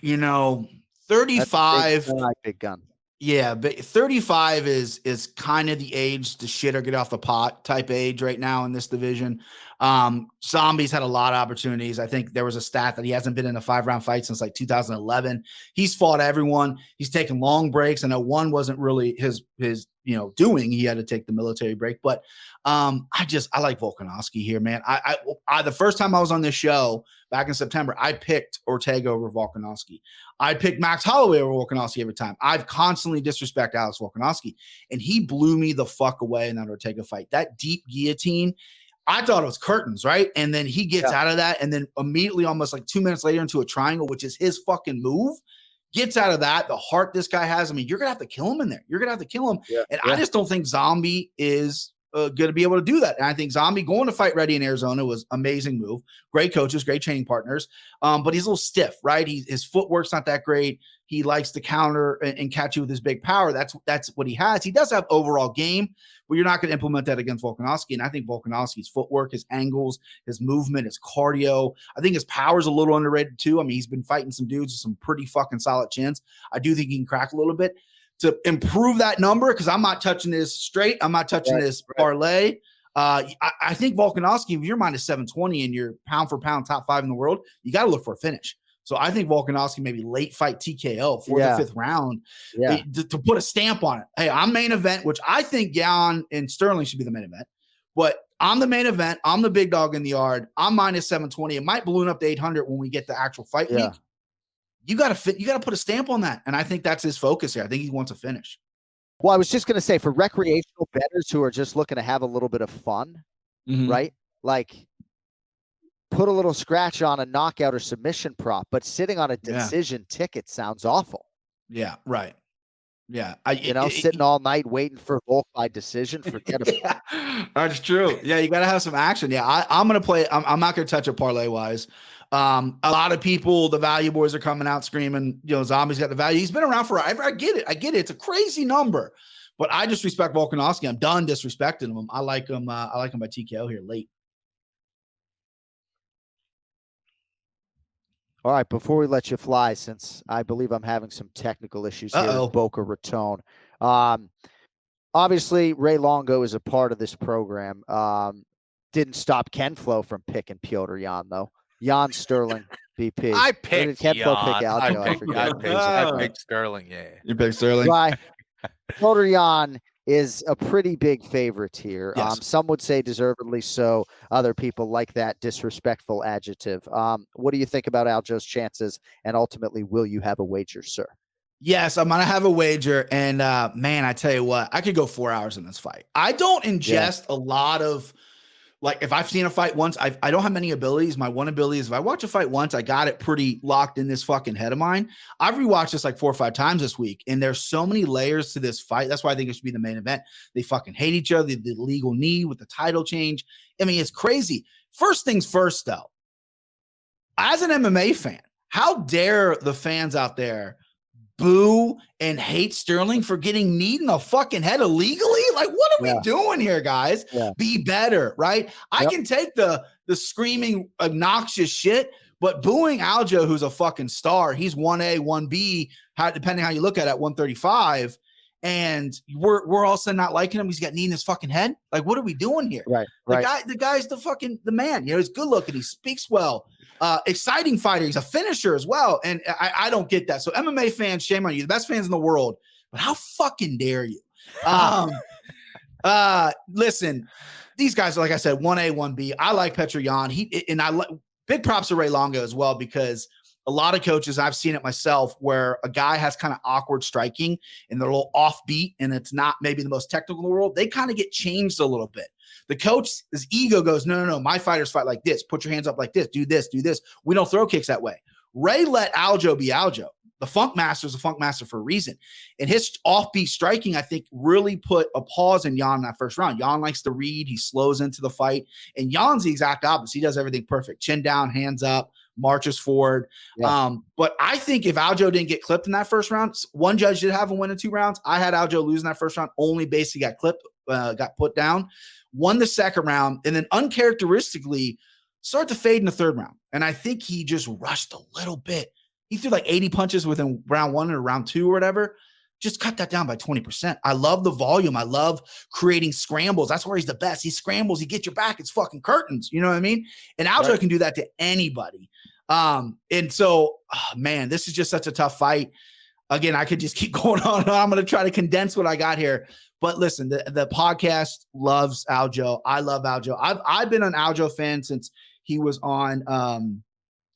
You know, That's 35. big gun. Yeah, but 35 is kind of the age to shit or get off the pot type age right now in this division. Zombie's had a lot of opportunities. I think there was a stat that he hasn't been in a 5-round fight since like 2011. He's fought everyone. He's taken long breaks. I know one wasn't really his doing. He had to take the military break, but I like Volkanovski here, man. I the first time I was on this show back in September, I picked Ortega over Volkanovski. I picked Max Holloway over Volkanovski every time. I've constantly disrespected Alex Volkanovski, and he blew me the fuck away in that Ortega fight. That deep guillotine, I thought it was curtains, right? And then he gets out of that, and then immediately, almost like 2 minutes later, into a triangle, which is his fucking move. Gets out of that. The heart this guy has. I mean, you're gonna have to kill him in there. You're gonna have to kill him. I just don't think Zombie is going to be able to do that. And I think Zombie going to fight ready in Arizona was amazing move. Great coaches, great training partners. But he's a little stiff, right? His footwork's not that great. He likes to counter and catch you with his big power. That's what he has. He does have overall game, but you're not going to implement that against Volkanovski. And I think Volkanovski's footwork, his angles, his movement, his cardio, I think his power's a little underrated too. I mean, he's been fighting some dudes with some pretty fucking solid chins. I do think he can crack a little bit. To improve that number, because I'm not touching this straight. I'm not touching this parlay. I think Volkanovski, if you're minus 720 and you're pound for pound top 5 in the world, you got to look for a finish. So I think Volkanovski maybe late fight TKO, 4th or 5th round, to put a stamp on it. Hey, I'm main event, which I think Yan and Sterling should be the main event. But I'm the main event. I'm the big dog in the yard. I'm minus 720. It might balloon up to 800 when we get the actual fight week. You got to put a stamp on that. And I think that's his focus here. I think he wants a finish. Well, I was just going to say, for recreational bettors who are just looking to have a little bit of fun, right? Like, put a little scratch on a knockout or submission prop, but sitting on a decision ticket sounds awful. Yeah, right. Yeah. Sitting all night waiting for Volk by decision, forget about it. That's true. Yeah, you got to have some action. Yeah, I'm going to play. I'm not going to touch it parlay-wise. A lot of people, the value boys are coming out screaming, Zombie's got the value. He's been around forever. I get it. It's a crazy number, but I just respect Volkanovski. I'm done disrespecting him. I like him. I like him by TKO here late. All right. Before we let you fly, since I believe I'm having some technical issues here in Boca Raton. Obviously Ray Longo is a part of this program. Didn't stop Ken Flo from picking Petr Yan though. Yan Sterling, BP. I picked Ken Yan. Flo pick Aljo? I picked Sterling. Yeah, you picked Sterling. Right. Petr Yan is a pretty big favorite here. Yes. Some would say deservedly so. Other people like that disrespectful adjective. What do you think about Aljo's chances? And ultimately, will you have a wager, sir? Yes, I'm going to have a wager. And man, I tell you what, I could go 4 hours in this fight. I don't ingest a lot of, like, if I've seen a fight once, I don't have many abilities. My one ability is if I watch a fight once, I got it pretty locked in this fucking head of mine. I've rewatched this like 4 or 5 times this week, and there's so many layers to this fight. That's why I think it should be the main event. They fucking hate each other. The legal knee with the title change. I mean, it's crazy. First things first, though. As an MMA fan, how dare the fans out there boo and hate Sterling for getting kneed in the fucking head illegally? Like, what are we doing here, guys? Be better, right? I can take the screaming obnoxious shit, but booing Aljo, who's a fucking star, he's 1A, 1B, depending how you look at it, 135, and we're all of a sudden not liking him. He's got knee in his fucking head. Like, what are we doing here? Right. The guy's the man. He's good looking. He speaks well. Exciting fighter. He's a finisher as well. And I don't get that. So MMA fans, shame on you. The best fans in the world. But how fucking dare you? Listen, these guys are, like I said, 1A, 1B. I like Petr Yan. Big props to Ray Longo as well, because a lot of coaches, I've seen it myself, where a guy has kind of awkward striking and they're a little offbeat and it's not maybe the most technical in the world. They kind of get changed a little bit. The coach, his ego goes, no, my fighters fight like this. Put your hands up like this. Do this, do this. We don't throw kicks that way. Ray let Aljo be Aljo. The Funk Master is a Funk Master for a reason. And his offbeat striking, I think, really put a pause in Yan in that first round. Yan likes to read. He slows into the fight. And Yan's the exact opposite. He does everything perfect. Chin down, hands up, marches forward. But I think if Aljo didn't get clipped in that first round, one judge did have him win in 2 rounds. I had Aljo losing that first round. Only basically got clipped, got put down. Won the second round, and then uncharacteristically started to fade in the 3rd round. And I think he just rushed a little bit. He threw like 80 punches within round 1 or round 2 or whatever. Just cut that down by 20%. I love the volume. I love creating scrambles. That's where he's the best. He scrambles. He gets your back. It's fucking curtains. You know what I mean? And Aljo can do that to anybody. And so, man, this is just such a tough fight. Again, I could just keep going on and on. I'm going to try to condense what I got here. But listen, the podcast loves Aljo. I love Aljo. I've been an Aljo fan since he was on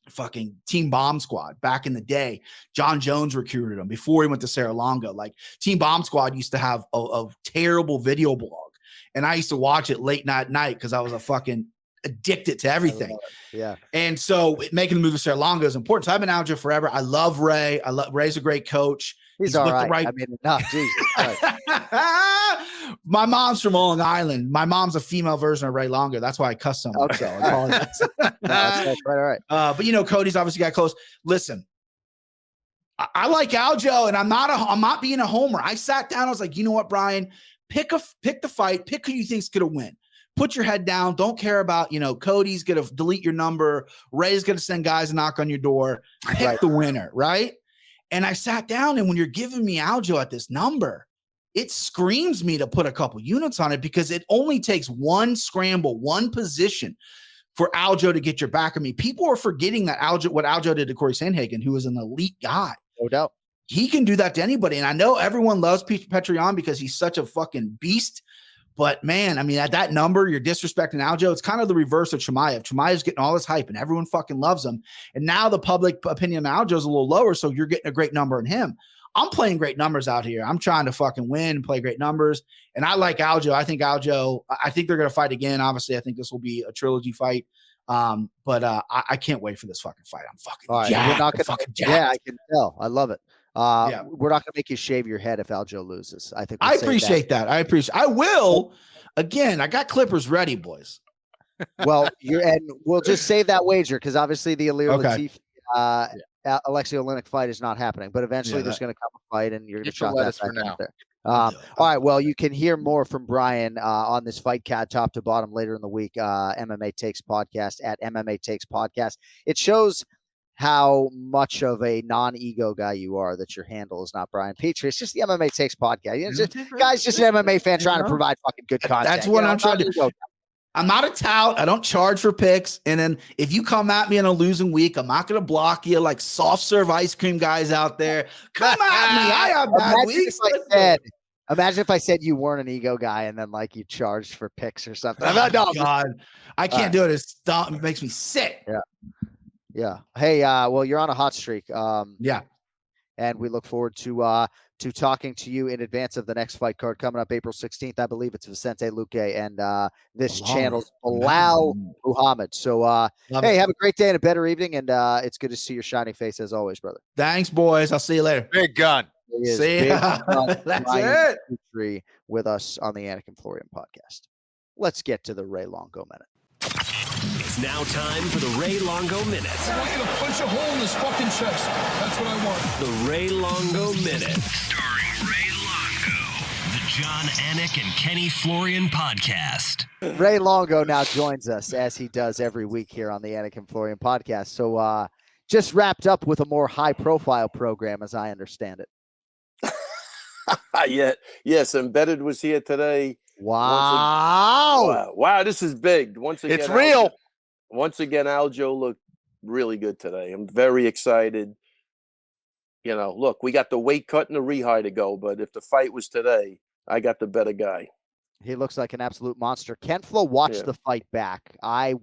fucking Team Bomb Squad back in the day. John Jones recruited him before he went to Ray Longo. Like Team Bomb Squad used to have a terrible video blog, and I used to watch it late night because I was a fucking addicted to everything. Yeah. And so making the move to Ray Longo is important. So I've been Aljo forever. I love Ray. Ray's a great coach. He's all right. I mean, no, Jesus. My mom's from Long Island. My mom's a female version of Ray Longo. That's why I cuss so much. Okay. So I apologize. That's right. But you know, Cody's obviously got close. Listen, I like Aljo, and I'm not being a homer. I sat down. I was like, you know what, Brian? Pick the fight. Pick who you think's gonna win. Put your head down. Don't care about, Cody's gonna delete your number. Ray's gonna send guys to knock on your door. Pick the winner, right? And I sat down, and when you're giving me Aljo at this number, it screams me to put a couple units on it because it only takes one scramble, one position for Aljo to get your back of me. People are forgetting that what Aljo did to Corey Sandhagen, who is an elite guy. No doubt. He can do that to anybody. And I know everyone loves Petr Yan because he's such a fucking beast. But man, I mean, at that number, you're disrespecting Aljo. It's kind of the reverse of Chimaev. Chimaev's getting all this hype and everyone fucking loves him. And now the public opinion of Aljo is a little lower. So you're getting a great number in him. I'm playing great numbers out here. I'm trying to fucking win and play great numbers. And I like Aljo. I think they're going to fight again. Obviously, I think this will be a trilogy fight. But I can't wait for this fucking fight. I'm fucking jacked. Yeah, I can tell. I love it. We're not gonna make you shave your head if Aljo loses. I think I appreciate that. I will. Again, I got clippers ready, boys. Well, we'll just save that wager because obviously the Ilir Latifi Alexei Oleinik fight is not happening, but eventually there's going to come a fight and you're going to shot that for now. There. All right. Well, you can hear more from Brian on this fight card top to bottom later in the week. MMA Takes Podcast at MMA Takes Podcast. It shows how much of a non-ego guy you are that your handle is not Brian Petrie. It's just the MMA Takes Podcast. Guy's just an MMA fan trying to provide fucking good content. That's what I'm trying to do. I'm not a tout. I don't charge for picks. And then if you come at me in a losing week, I'm not going to block you like soft serve ice cream guys out there. Come at me. I have bad weeks. Imagine if I said you weren't an ego guy and then like you charged for picks or something. Oh, God. I can't do it. It makes me sick. Yeah. Hey, well, you're on a hot streak. And we look forward to talking to you in advance of the next fight card coming up April 16th. I believe it's Vicente Luque and this channel's Bilal Muhammad. So, hey, have a great day and a better evening. And it's good to see your shining face as always, brother. Thanks, boys. I'll see you later. Big gun. See ya. That's it. Petrie with us on the Anik and Florian podcast. Let's get to the Ray Longo minute. It's now time for the Ray Longo Minute. I want you to punch a hole in his fucking chest. That's what I want. The Ray Longo Minute. Starring Ray Longo. The John Anik and Kenny Florian podcast. Ray Longo now joins us as he does every week here on the Anik and Florian podcast. So just wrapped up with a more high-profile program, as I understand it. Yes, Embedded was here today. Wow. Wow, this is big. Once again, it's real. Once again, Aljo looked really good today. I'm very excited. You know, look, we got the weight cut and the rehire to go, but if the fight was today, I got the better guy. He looks like an absolute monster. Ken Flo watched the fight back. I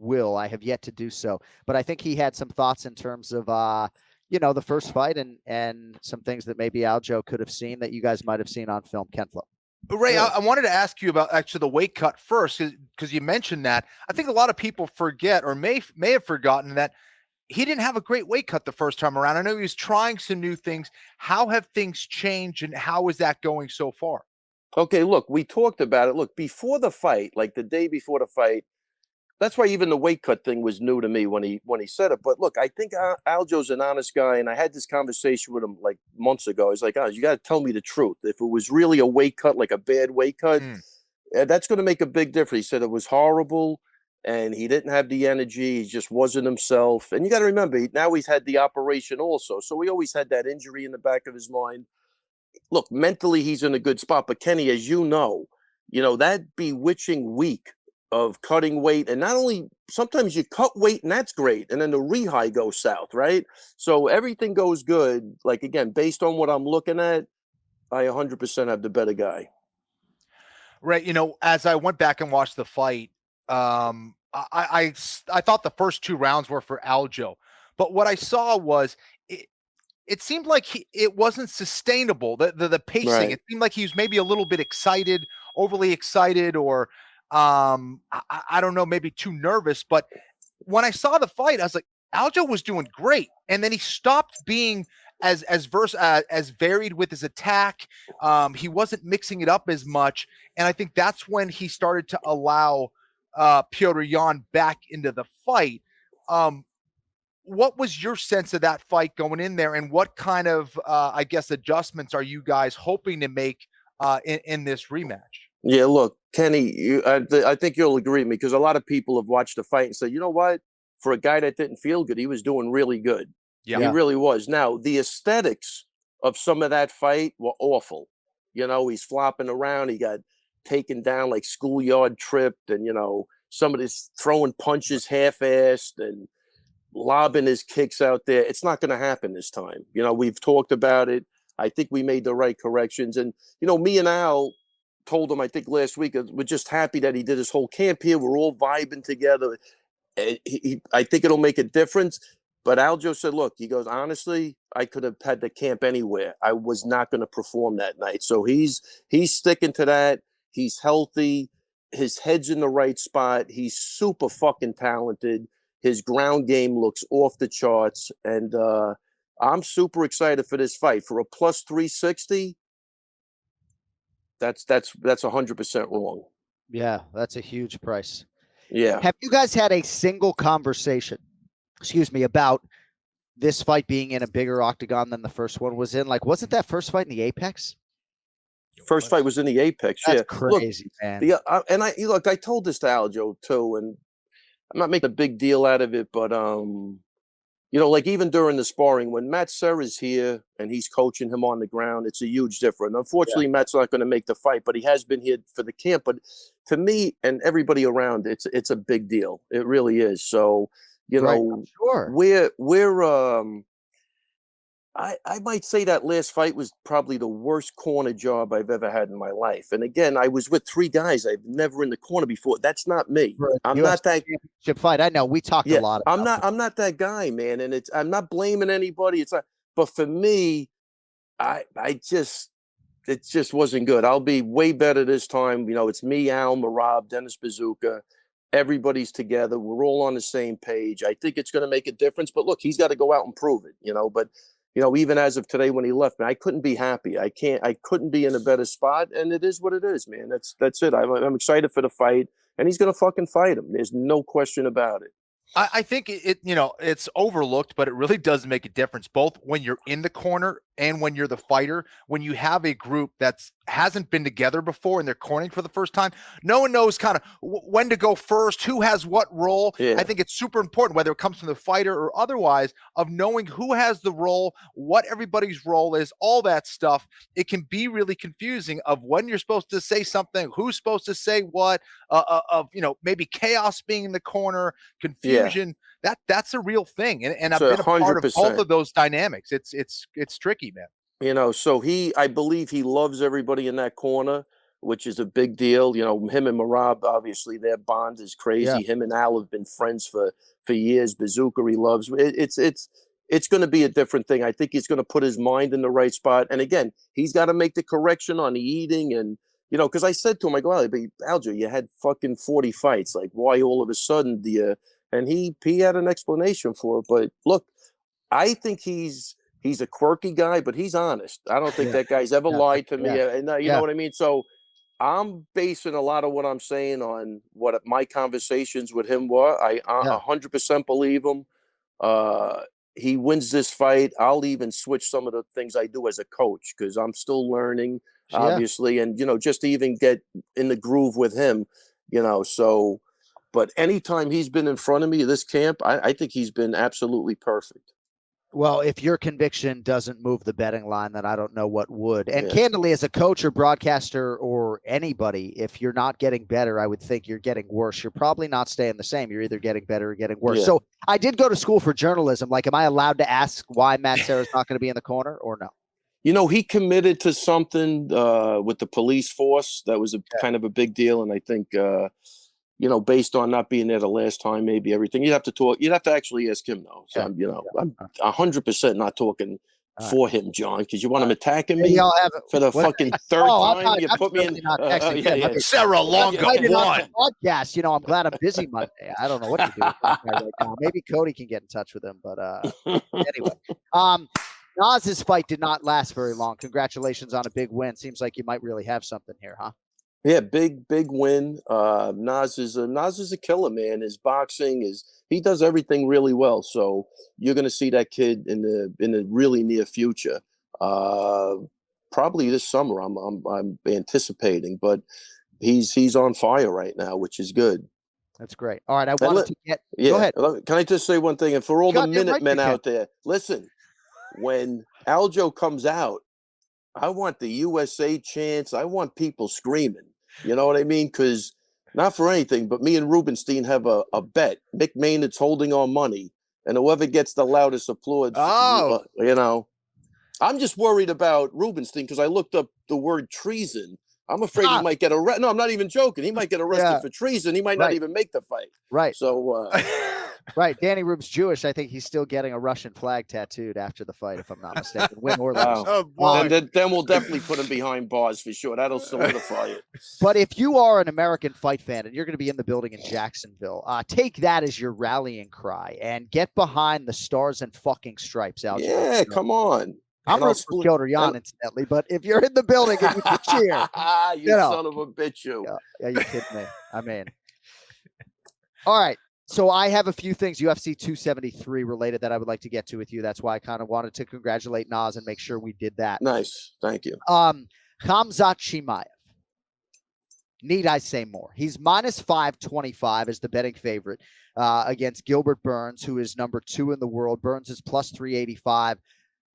have yet to do so, but I think he had some thoughts in terms of the first fight and some things that maybe Aljo could have seen that you guys might have seen on film. Ken Flo. Ray, I wanted to ask you about actually the weight cut first, because you mentioned that. I think a lot of people forget or may have forgotten that he didn't have a great weight cut the first time around. I know he was trying some new things. How have things changed, and how is that going so far? Okay, look, we talked about it. Look, before the fight, like the day before the fight, that's why even the weight cut thing was new to me when he said it. But look, I think Aljo's an honest guy, and I had this conversation with him like months ago. He's like, you got to tell me the truth. If it was really a weight cut, like a bad weight cut, that's going to make a big difference. He said it was horrible. and he didn't have the energy. He just wasn't himself. And you got to remember, now he's had the operation also. So he always had that injury in the back of his mind. Look, mentally, he's in a good spot. But Kenny, as you know, that bewitching week of cutting weight, and not only sometimes you cut weight and that's great, and then the rehigh goes south, right? So everything goes good. Like, again, based on what I'm looking at, I 100% have the better guy. Right. As I went back and watched the fight, I thought the first 2 rounds were for Aljo, but what I saw was it seemed like it wasn't sustainable. The pacing, Right. It seemed like he was maybe a little bit excited, overly excited, or I don't know, maybe too nervous. But when I saw the fight, I was like, Aljo was doing great, and then he stopped being as varied with his attack. He wasn't mixing it up as much, and I think that's when he started to allow Petr Yan back into the fight. What was your sense of that fight going in there, and what kind of I guess adjustments are you guys hoping to make in this rematch? Yeah, look, Kenny, I think you'll agree with me, because a lot of people have watched the fight and said, you know what? For a guy that didn't feel good, he was doing really good. Yeah. He really was. Now, the aesthetics of some of that fight were awful. He's flopping around. He got taken down like schoolyard tripped, and, some of this throwing punches half-assed and lobbing his kicks out there. It's not going to happen this time. We've talked about it. I think we made the right corrections. And, me and Al told him, I think last week, we're just happy that he did his whole camp here. We're all vibing together. I think it'll make a difference. But Aljo said, look, he goes, honestly, I could have had the camp anywhere. I was not going to perform that night. So he's sticking to that. He's healthy. His head's in the right spot. He's super fucking talented. His ground game looks off the charts. And I'm super excited for this fight. For a plus 360, that's 100% wrong. Yeah, that's a huge price. Yeah. Have you guys had a single conversation, about this fight being in a bigger octagon than the first one was in? Like, wasn't that first fight in the Apex? First fight was in the Apex. That's yeah. crazy, man. I told this to Aljo too, and I'm not making a big deal out of it, but like even during the sparring, when Matt Serra's here and he's coaching him on the ground, it's a huge difference. Unfortunately, Matt's not going to make the fight, but he has been here for the camp. But to me and everybody around, it's a big deal. It really is. So, sure. I might say that last fight was probably the worst corner job I've ever had in my life. And again, I was with 3 guys I've never in the corner before. That's not me. I'm not that championship fight. I know we talked a lot about I'm not that guy, man. And I'm not blaming anybody. But for me, it just wasn't good. I'll be way better this time. It's me, Al, Merab, Dennis Bazooka. Everybody's together. We're all on the same page. I think it's going to make a difference. But look, he's got to go out and prove it, But even as of today when he left me, I couldn't be happy. I couldn't be in a better spot. And it is what it is, man. That's it. I'm excited for the fight, and he's going to fucking fight him. There's no question about it. I think it's overlooked, but it really does make a difference, both when you're in the corner and when you're the fighter. When you have a group that hasn't been together before and they're cornering for the first time, no one knows kind of when to go first, who has what role. Yeah. I think it's super important, whether it comes from the fighter or otherwise, of knowing who has the role, what everybody's role is, all that stuff. It can be really confusing of when you're supposed to say something, who's supposed to say what, maybe chaos being in the corner, confusion. That's a real thing. And I've been a part of both of those dynamics. It's tricky, man. So I believe he loves everybody in that corner, which is a big deal. Him and Merab, obviously their bond is crazy. Yeah. Him and Al have been friends for years. Bazooka, he loves. It's going to be a different thing. I think he's going to put his mind in the right spot. And again, he's got to make the correction on the eating. And, because I said to him, I go, Aljo, you had fucking 40 fights. Like, why all of a sudden do you? And he had an explanation for it. But look, I think he's a quirky guy, but he's honest. I don't think that guy's ever lied to me. And you know what I mean? So I'm basing a lot of what I'm saying on what my conversations with him were. I 100% believe him. He wins this fight. I'll even switch some of the things I do as a coach because I'm still learning, obviously. And, just to even get in the groove with him, so But anytime he's been in front of me, this camp, I think he's been absolutely perfect. Well, if your conviction doesn't move the betting line, then I don't know what would. And Yes. candidly, as a coach or broadcaster or anybody, if you're not getting better, I would think you're getting worse. You're probably not staying the same. You're either getting better or getting worse. Yeah. So I did go to school for journalism. Like, am I allowed to ask why Matt Serra's not going to be in the corner or no? You know, he committed to something with the police force. That was a kind of a big deal. And I think, you know, based on not being there the last time, maybe everything, you'd have to talk. You'd have to actually ask him, though. So, I'm 100% not talking for him, John, because you want him attacking me for the fucking third time. You put me in. Sarah Longo won. Podcast. You know, I'm glad I'm busy Monday. I don't know what to do with that guy right now. Maybe Cody can get in touch with him. But anyway, Nas's fight did not last very long. Congratulations on a big win. Seems like you might really have something here, huh? Yeah, big win. Nas is a killer, man. His boxing he does everything really well. So you're gonna see that kid in the really near future. Probably this summer. I'm anticipating, but he's on fire right now, which is good. That's great. All right, I wanted to get. Yeah, go ahead. Can I just say one thing? And for all the Minutemen out there, listen. When Aljo comes out, I want the USA chants. I want people screaming. You know what I mean? Because not for anything, but me and Rubenstein have a bet. Mick Maynard's holding our money, and whoever gets the loudest applause, you know. I'm just worried about Rubenstein because I looked up the word treason. I'm afraid he might get arrested. No, I'm not even joking. He might get arrested for treason. He might not even make the fight. Right. So, right. Danny Rube's Jewish. I think he's still getting a Russian flag tattooed after the fight, if I'm not mistaken. Win or lose. Oh, boy. Then we'll definitely put him behind bars for sure. That'll solidify it. But if you are an American fight fan and you're going to be in the building in Jacksonville, take that as your rallying cry and get behind the stars and fucking stripes out. Yeah, come on. I'm rooting for Petr Yan, incidentally, but if you're in the building and you can cheer, you son of a bitch, you. Yeah, you kidding me? I mean, all right. So I have a few things UFC 273 related that I would like to get to with you. That's why I kind of wanted to congratulate Nas and make sure we did that. Nice, thank you. Khamzat Chimaev. Need I say more? He's minus 525 as the betting favorite against Gilbert Burns, who is number 2 in the world. Burns is plus 385.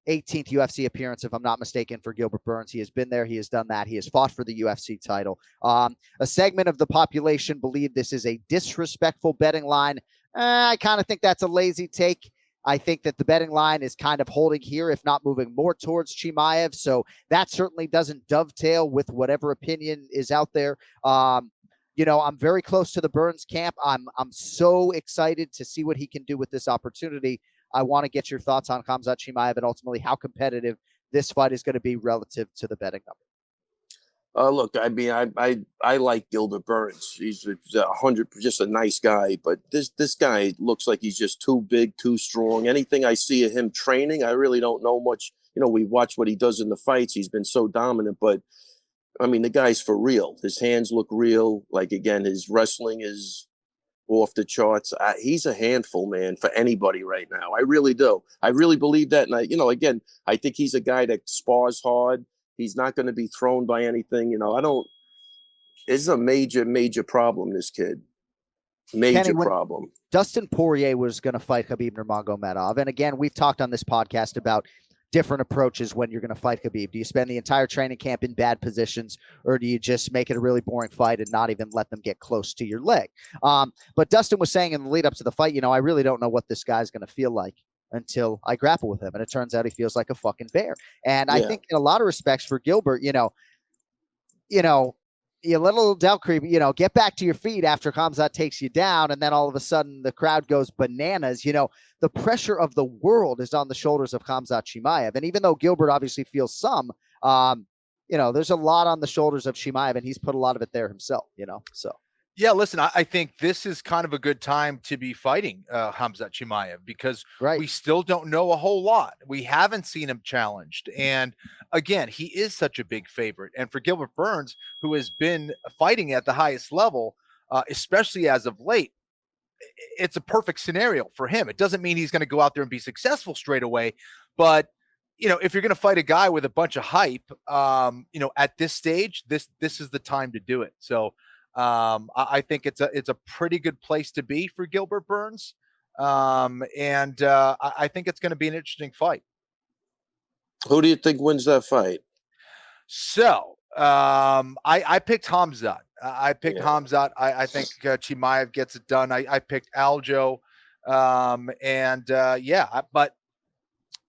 18th UFC appearance, if I'm not mistaken, for Gilbert Burns. He has been there. He has done that. He has fought for the UFC title. A segment of the population believe this is a disrespectful betting line. I kind of think that's a lazy take. I think that the betting line is kind of holding here, if not moving more towards Chimaev. So that certainly doesn't dovetail with whatever opinion is out there. You know, I'm very close to the Burns camp. I'm so excited to see what he can do with this opportunity. I want to get your thoughts on Khamzat Chimaev and ultimately how competitive this fight is going to be relative to the betting number. Look, I mean, I like Gilbert Burns. He's 100, just a nice guy. But this guy looks like he's just too big, too strong. Anything I see of him training, I really don't know much. You know, we watch what he does in the fights. He's been so dominant. But, I mean, the guy's for real. His hands look real. Like, again, his wrestling is off the charts. He's a handful, man, for anybody right now. I really do. I really believe that. And again, I think he's a guy that spars hard. He's not going to be thrown by anything. It's a major problem, this kid. Major problem. Dustin Poirier was going to fight Khabib Nurmagomedov. And again, we've talked on this podcast about different approaches when you're going to fight Khabib. Do you spend the entire training camp in bad positions, or do you just make it a really boring fight and not even let them get close to your leg? But Dustin was saying in the lead up to the fight, I really don't know what this guy's going to feel like until I grapple with him. And it turns out he feels like a fucking bear. And I think in a lot of respects for Gilbert, you let a little doubt creep, get back to your feet after Khamzat takes you down. And then all of a sudden the crowd goes bananas. The pressure of the world is on the shoulders of Khamzat Chimaev. And even though Gilbert obviously feels some, there's a lot on the shoulders of Chimaev, and he's put a lot of it there himself, so. Yeah, listen, I think this is kind of a good time to be fighting Khamzat Chimaev because we still don't know a whole lot. We haven't seen him challenged. And again, he is such a big favorite. And for Gilbert Burns, who has been fighting at the highest level, especially as of late, it's a perfect scenario for him. It doesn't mean he's going to go out there and be successful straight away. But, if you're going to fight a guy with a bunch of hype, at this stage, this is the time to do it. So, I think it's a pretty good place to be for Gilbert Burns. I think it's going to be an interesting fight. Who do you think wins that fight? So I picked Khamzat. I picked Khamzat. I think Chimaev gets it done. I picked Aljo. But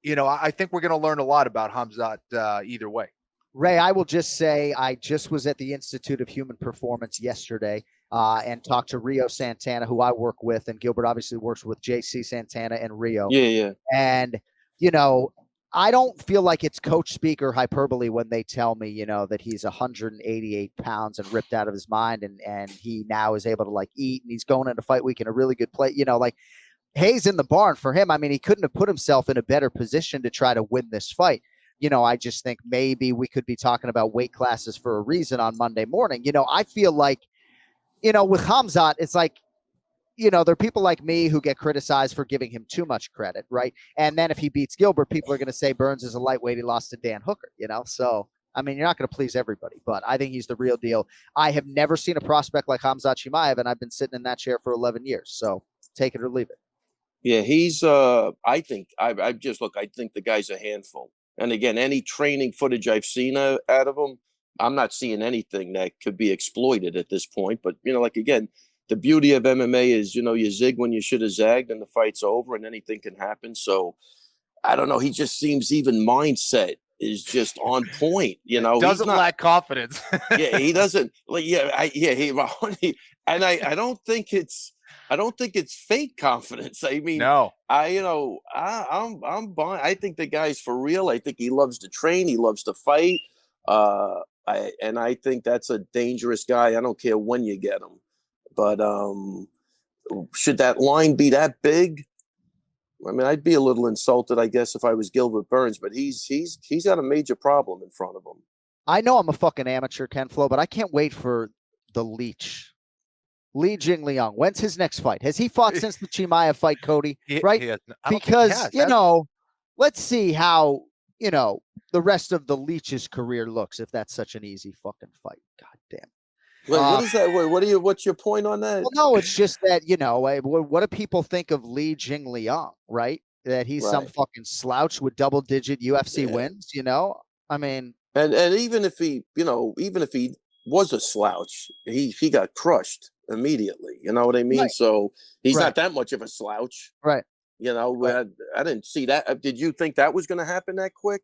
I think we're going to learn a lot about Khamzat either way. Ray, I will just say I just was at the Institute of Human Performance yesterday and talked to Rio Santana, who I work with, and Gilbert obviously works with JC Santana and Rio. Yeah. And, I don't feel like it's coach speak or hyperbole when they tell me, that he's 188 pounds and ripped out of his mind and he now is able to eat and he's going into fight week in a really good place. Hayes in the barn for him. I mean, he couldn't have put himself in a better position to try to win this fight. I just think maybe we could be talking about weight classes for a reason on Monday morning. I feel like, with Khamzat, it's like, there are people like me who get criticized for giving him too much credit, right? And then if he beats Gilbert, people are going to say Burns is a lightweight. He lost to Dan Hooker, So, I mean, you're not going to please everybody, but I think he's the real deal. I have never seen a prospect like Khamzat Chimaev, and I've been sitting in that chair for 11 years. So take it or leave it. Yeah, he's I think I think the guy's a handful. And again, any training footage I've seen out of him, I'm not seeing anything that could be exploited at this point. But, again, the beauty of MMA is, you zig when you should have zagged and the fight's over and anything can happen. So I don't know. He just seems even mindset is just on point. Doesn't lack confidence. Yeah, he doesn't. And I don't think it's fake confidence. I mean, no. I'm buying. I think the guy's for real. I think he loves to train. He loves to fight. I think that's a dangerous guy. I don't care when you get him. But should that line be that big? I mean, I'd be a little insulted, I guess, if I was Gilbert Burns. But he's got a major problem in front of him. I know I'm a fucking amateur, Ken Flo, but I can't wait for the Leech. Li Jingliang. When's his next fight? Has he fought since the Chimaev fight, Cody? Right? Because, let's see how, the rest of the Leech's career looks if that's such an easy fucking fight. God damn. Wait, what is that? What's your point on that? Well, no, it's just that, what do people think of Li Jingliang, right? That he's some fucking slouch with double-digit UFC wins, I mean. And even if he was a slouch, he got crushed immediately. You know what I mean? Right. So he's not that much of a slouch. Right. I didn't see that. Did you think that was going to happen that quick?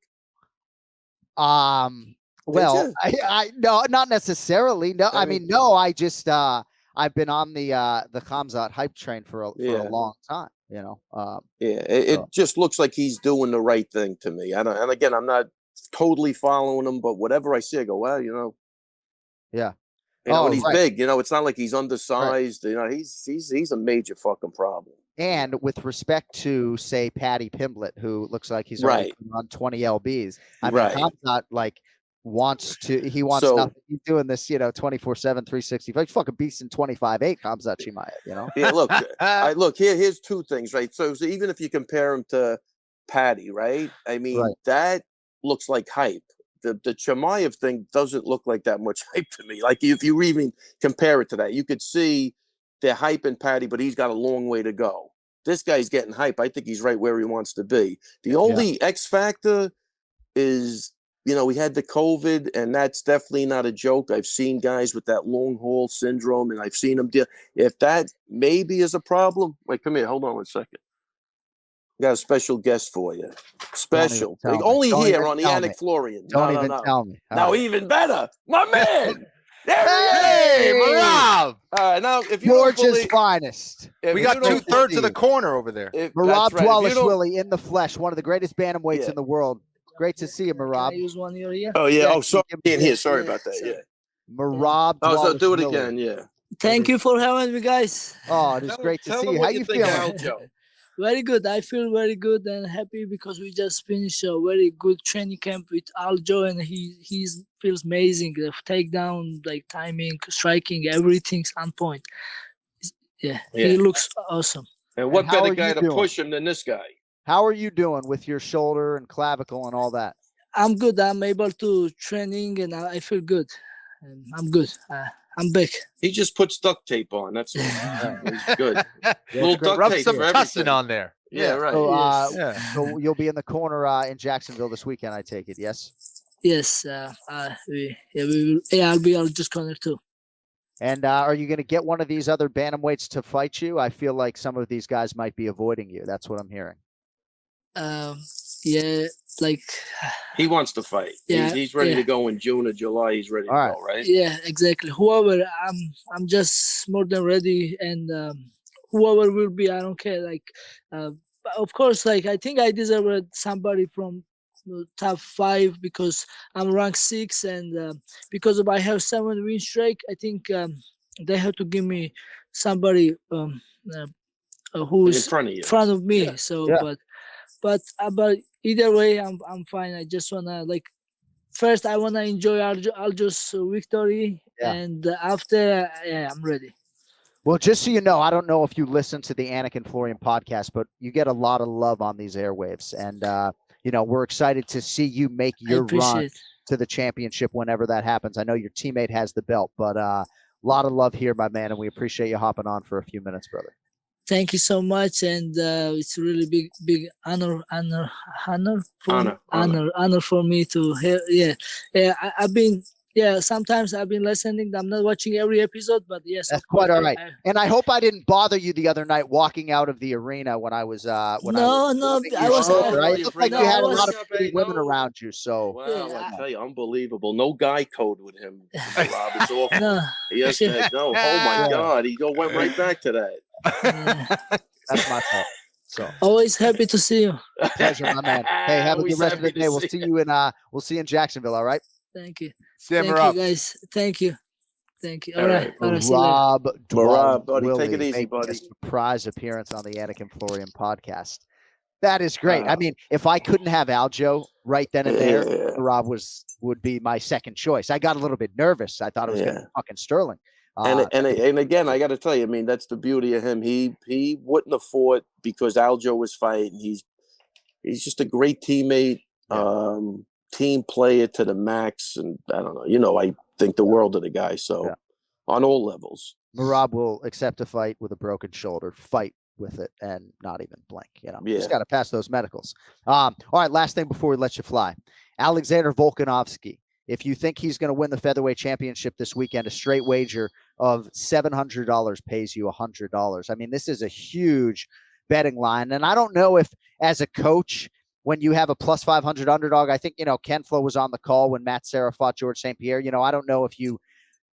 Well, I no, not necessarily. No, I mean, no, I just I've been on the Khamzat hype train for a long time, it just looks like he's doing the right thing to me. And again, I'm not totally following him, but whatever I see, I go, well, yeah. And he's big, it's not like he's undersized. Right. He's a major fucking problem. And with respect to, say, Paddy Pimblett, who looks like he's already on 20 lbs, I mean, Khamzat wants nothing. He's doing this, 24/7, 365. He's fucking beast in 25/8. Khamzat Chimaev, Yeah, look, here's two things, right? So even if you compare him to Paddy, right? I mean, that looks like hype. The Chimaev thing doesn't look like that much hype to me. Like if you even compare it to that, you could see they're hyping Paddy, but he's got a long way to go. This guy's getting hype. I think he's right where he wants to be. The only X factor is, we had the COVID, and that's definitely not a joke. I've seen guys with that long haul syndrome, and I've seen them deal. If that maybe is a problem, wait, come here. Hold on 1 second. Got a special guest for you. Special. Only here on the Anik Florian. Don't even tell me. Now, even better. My man. Hey, Merab. Now, if you Georgia's finest. We got 2/3 of the corner over there. Merab Dvalishvili in the flesh, one of the greatest bantamweights in the world. Great to see you, Merab. Use one here, yeah. Oh, yeah. Oh, sorry. In here. Sorry about that. Yeah. Merab. Oh, so do it again. Yeah. Thank you for having me, guys. Oh, it is great to see you. How you feeling? Very good. I feel very good and happy because we just finished a very good training camp with Aljo, and he feels amazing. The takedown, like timing, striking, everything's on point. Yeah, he looks awesome. And what better guy to push him than this guy? How are you doing with your shoulder and clavicle and all that? I'm good. I'm able to training and I feel good. I'm good. I'm back. He just puts duct tape on. That's all. He's good. Little duct Rub tape some for tussin everything. on there. Yeah, right. So, so you'll be in the corner in Jacksonville this weekend, I take it, yes? Yes. We will. Yeah, I'll be Aljo's corner too. And are you going to get one of these other bantamweights to fight you? I feel like some of these guys might be avoiding you. That's what I'm hearing. Yeah, like he wants to fight. Yeah, he's ready to go in June or July. He's ready to go, right? Yeah, exactly. Whoever, I'm just more than ready, and whoever will be, I don't care. Like, of course, like I think I deserve somebody from top 5 because I'm ranked 6, and because I have 7 win streak, I think they have to give me somebody who's in front of me. Yeah. So, but either way, I'm fine. I just wanna first I wanna enjoy Aljo's victory, and after I'm ready. Well, just so you know, I don't know if you listen to the Anik and Florian podcast, but you get a lot of love on these airwaves, and we're excited to see you make your run to the championship whenever that happens. I know your teammate has the belt, but a lot of love here, my man, and we appreciate you hopping on for a few minutes, brother. Thank you so much, and it's a really big honor for me to hear. I've been sometimes I've been listening. I'm not watching every episode, but yes, that's quite all right. And I hope I didn't bother you the other night walking out of the arena when I was I was right. It looked like you had a lot of pretty women around you. So I tell you, unbelievable. No guy code with him. Rob, it's awful. No. Oh my God, he went right back to that. That's my fault. So always happy to see you. Pleasure, my man. Hey, have a good rest of the day. We'll see you in Jacksonville. All right. Thank you. Thank you, guys. Thank you. All right. Merab, buddy, take it easy, buddy. A surprise appearance on the Anik and Florian podcast. That is great. I mean, if I couldn't have Aljo right then and there, Merab would be my second choice. I got a little bit nervous. I thought it was going to be fucking Sterling. And again, I got to tell you, I mean, that's the beauty of him. He wouldn't have fought because Aljo was fighting. He's just a great teammate, team player to the max, and I don't know. I think the world of the guy. So on all levels, Merab will accept a fight with a broken shoulder, fight with it, and not even blink. Just got to pass those medicals. All right, last thing before we let you fly, Alexander Volkanovski. If you think he's going to win the featherweight championship this weekend, a straight wager of $700 pays you $100. I mean, this is a huge betting line. And I don't know if, as a coach, when you have a plus 500 underdog, I think, Ken Flo was on the call when Matt Serra fought George St. Pierre. I don't know if you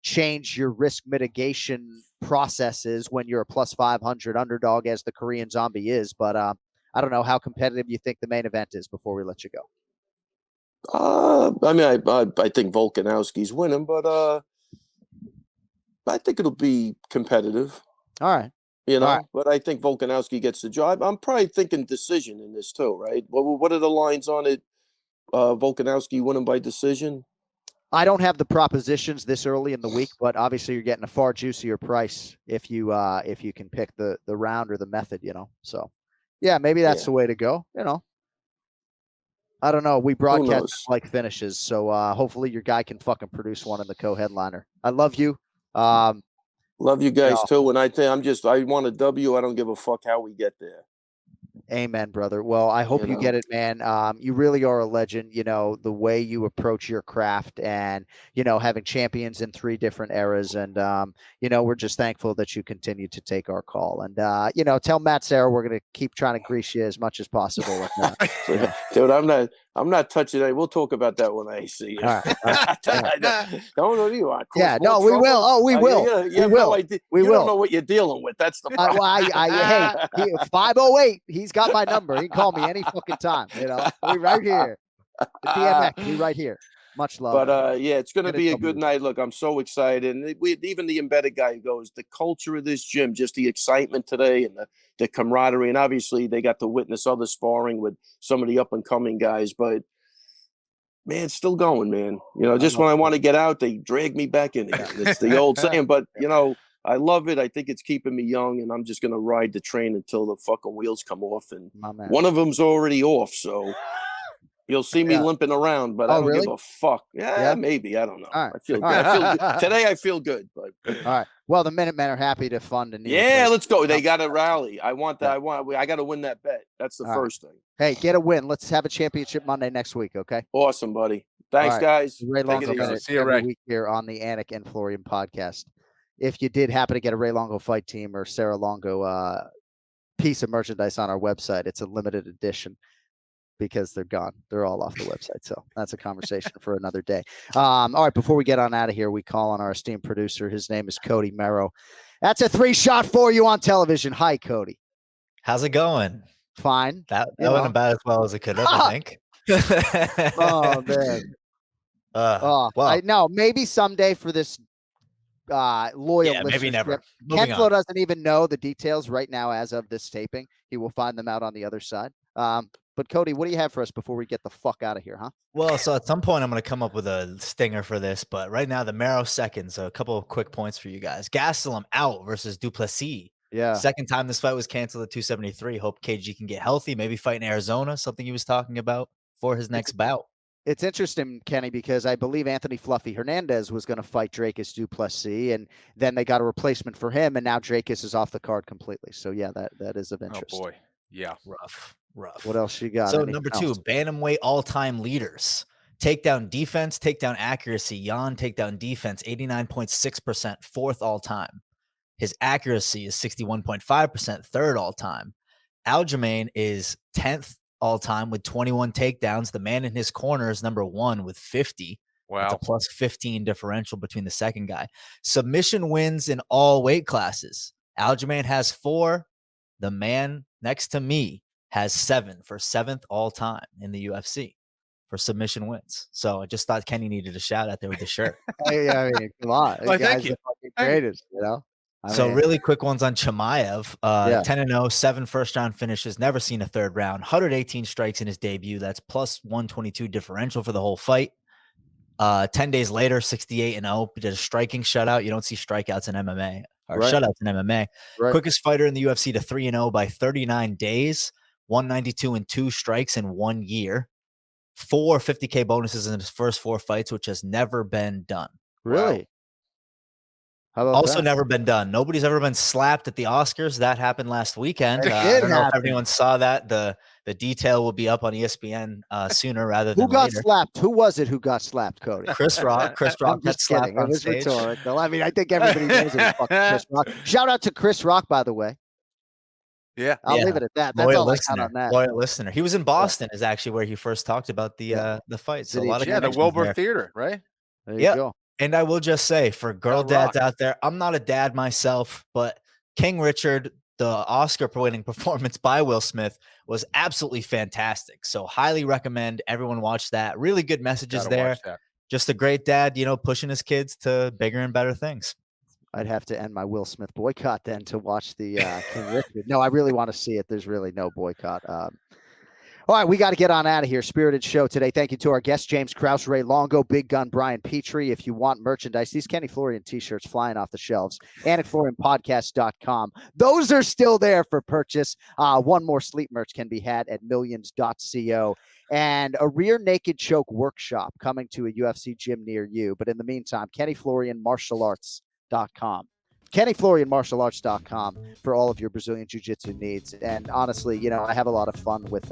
change your risk mitigation processes when you're a plus 500 underdog, as the Korean Zombie is. But I don't know how competitive you think the main event is before we let you go. I mean, I think Volkanovski's winning, but I think it'll be competitive. All right. But I think Volkanovski gets the job. I'm probably thinking decision in this too, right? What are the lines on it? Volkanovski winning by decision? I don't have the propositions this early in the week, but obviously you're getting a far juicier price if you can pick the round or the method, So, yeah, maybe that's the way to go, I don't know. We broadcast like finishes, so hopefully your guy can fucking produce one in the co-headliner. I love you. Love you guys too. And I want a W. I don't give a fuck how we get there. Amen, brother. Well, I hope you get it, man. You really are a legend, the way you approach your craft and, having champions in 3 different eras. And, we're just thankful that you continue to take our call. And, tell Matt Serra we're going to keep trying to grease you as much as possible. Dude, I'm not touching it. We'll talk about that when I see you. All right. Don't know you are. Yeah, no, we will. Oh, we will. You don't know what you're dealing with. That's the problem. Hey, 508. He's got my number. He can call me any fucking time. We right here. The DMX, we right here. Much love. But it's going to be a good night. Look, I'm so excited. And even the embedded guy goes, the culture of this gym, just the excitement today and the camaraderie. And obviously they got to witness other sparring with some of the up and coming guys. But man, it's still going, man. Just when I want to get out, they drag me back in again. It's the old saying, but I love it. I think it's keeping me young, and I'm just going to ride the train until the fucking wheels come off. And one of them's already off. So You'll see me limping around, but I don't give a fuck. Yeah, maybe. I don't know. All right. I feel good. I feel good. Today I feel good. But all right. Well, the Minutemen are happy to fund a new let's go. They got to rally. I want that. I got to win that bet. That's the first thing. Hey, get a win. Let's have a championship Monday next week, okay? Awesome, buddy. Thanks, guys. Ray Longo, See you, Ray. week here on the Anik and Florian podcast. If you did happen to get a Ray Longo fight team or Sarah Longo piece of merchandise on our website, it's a limited edition because they're gone. They're all off the website. So that's a conversation for another day. All right, before we get on out of here, we call on our esteemed producer. His name is Cody MERRROW. That's a 3-shot for you on television. Hi, Cody. How's it going? Fine. That went about as well as it could have, I think. Oh, man. Well, I know. Maybe someday for this loyal maybe never. Ken Flo doesn't even know the details right now as of this taping. He will find them out on the other side. But Cody, what do you have for us before we get the fuck out of here, huh? Well, so at some point I'm going to come up with a stinger for this, but right now the MERRROW seconds, a couple of quick points for you guys. Gastelum out versus Duplessis. Yeah. Second time this fight was canceled at 273. Hope KG can get healthy, maybe fight in Arizona, something he was talking about for his next bout. It's interesting, Kenny, because I believe Anthony Fluffy Hernandez was going to fight Dracus Duplessis, and then they got a replacement for him, and now Dracus is off the card completely. So, yeah, that is of interest. Oh, boy. Yeah. Rough. What else you got? So, Anything number else? 2, bantamweight all-time leaders. Takedown defense, takedown accuracy. Yan, takedown defense, 89.6%, fourth all-time. His accuracy is 61.5%, third all-time. Aljamain is 10th all-time with 21 takedowns. The man in his corner is number 1 with 50. Wow. It's a plus 15 differential between the second guy. Submission wins in all weight classes. Aljamain has 4. The man next to me has 7 for 7th all-time in the UFC for submission wins. So I just thought Kenny needed a shout out there with the shirt. I mean, come on. Well, thank you. Greatest, you know? Really quick ones on Chimaev. 10-0, 7 first-round finishes, never seen a third round, 118 strikes in his debut. That's plus 122 differential for the whole fight. 10 days later, 68-0, did a striking shutout. You don't see strikeouts in MMA or shutouts in MMA. Right. Quickest fighter in the UFC to 3-0 by 39 days, 192 and 2 strikes in 1 year. 4 50K bonuses in his first 4 fights, which has never been done. Really? Wow. How about Also that? never been done. Nobody's ever been slapped at the Oscars. That happened last weekend. It I did don't know if happen. everyone saw that. The detail will be up on ESPN sooner rather than Who got later. slapped? Who was it who got slapped, Cody? Chris Rock. Chris I'm Rock got just slapped kidding. It on was stage. rhetorical. I mean, I think everybody knows it was fucking Chris Rock. Shout out to Chris Rock, by the way. Yeah. I'll leave it at that. That's Loyal all listener. I got on that. Loyal listener. He was in Boston is actually where he first talked about the fight. So a lot of the connections Wilbur there. Theater, right? There you go. And I will just say, for girl dads out there, I'm not a dad myself, but King Richard, the Oscar-winning performance by Will Smith was absolutely fantastic. So highly recommend everyone watch that. Really good messages there. Just a great dad, pushing his kids to bigger and better things. I'd have to end my Will Smith boycott then to watch the King Richard. No, I really want to see it. There's really no boycott. All right, we got to get on out of here. Spirited show today. Thank you to our guests, James Krause, Ray Longo, Big Gun, Brian Petrie. If you want merchandise, these Kenny Florian t-shirts flying off the shelves, AnikFlorianPodcast.com. Those are still there for purchase. One more sleep merch can be had at millions.co. And a rear naked choke workshop coming to a UFC gym near you. But in the meantime, KennyFlorianMartialArts.com. KennyFlorianMartialArts.com for all of your Brazilian Jiu-Jitsu needs. And honestly, I have a lot of fun with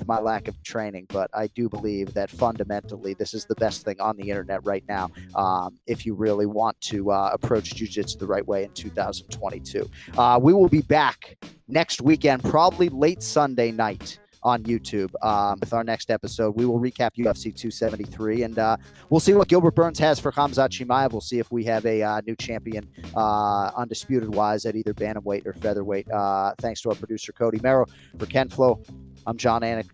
my lack of training, but I do believe that fundamentally this is the best thing on the internet right now if you really want to approach Jiu-Jitsu the right way in 2022. We will be back next weekend, probably late Sunday night on YouTube with our next episode. We will recap UFC 273 and we'll see what Gilbert Burns has for Khamzat Chimaev. We'll see if we have a new champion undisputed wise at either bantamweight or featherweight. Thanks to our producer Cody MERRROW. For Ken Flo, I'm John Anik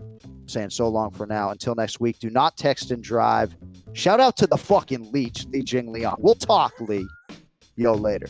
saying so long for now. Until next week, do not text and drive. Shout out to the fucking leech, Li Jingliang. We'll talk, Lee. Yo, later.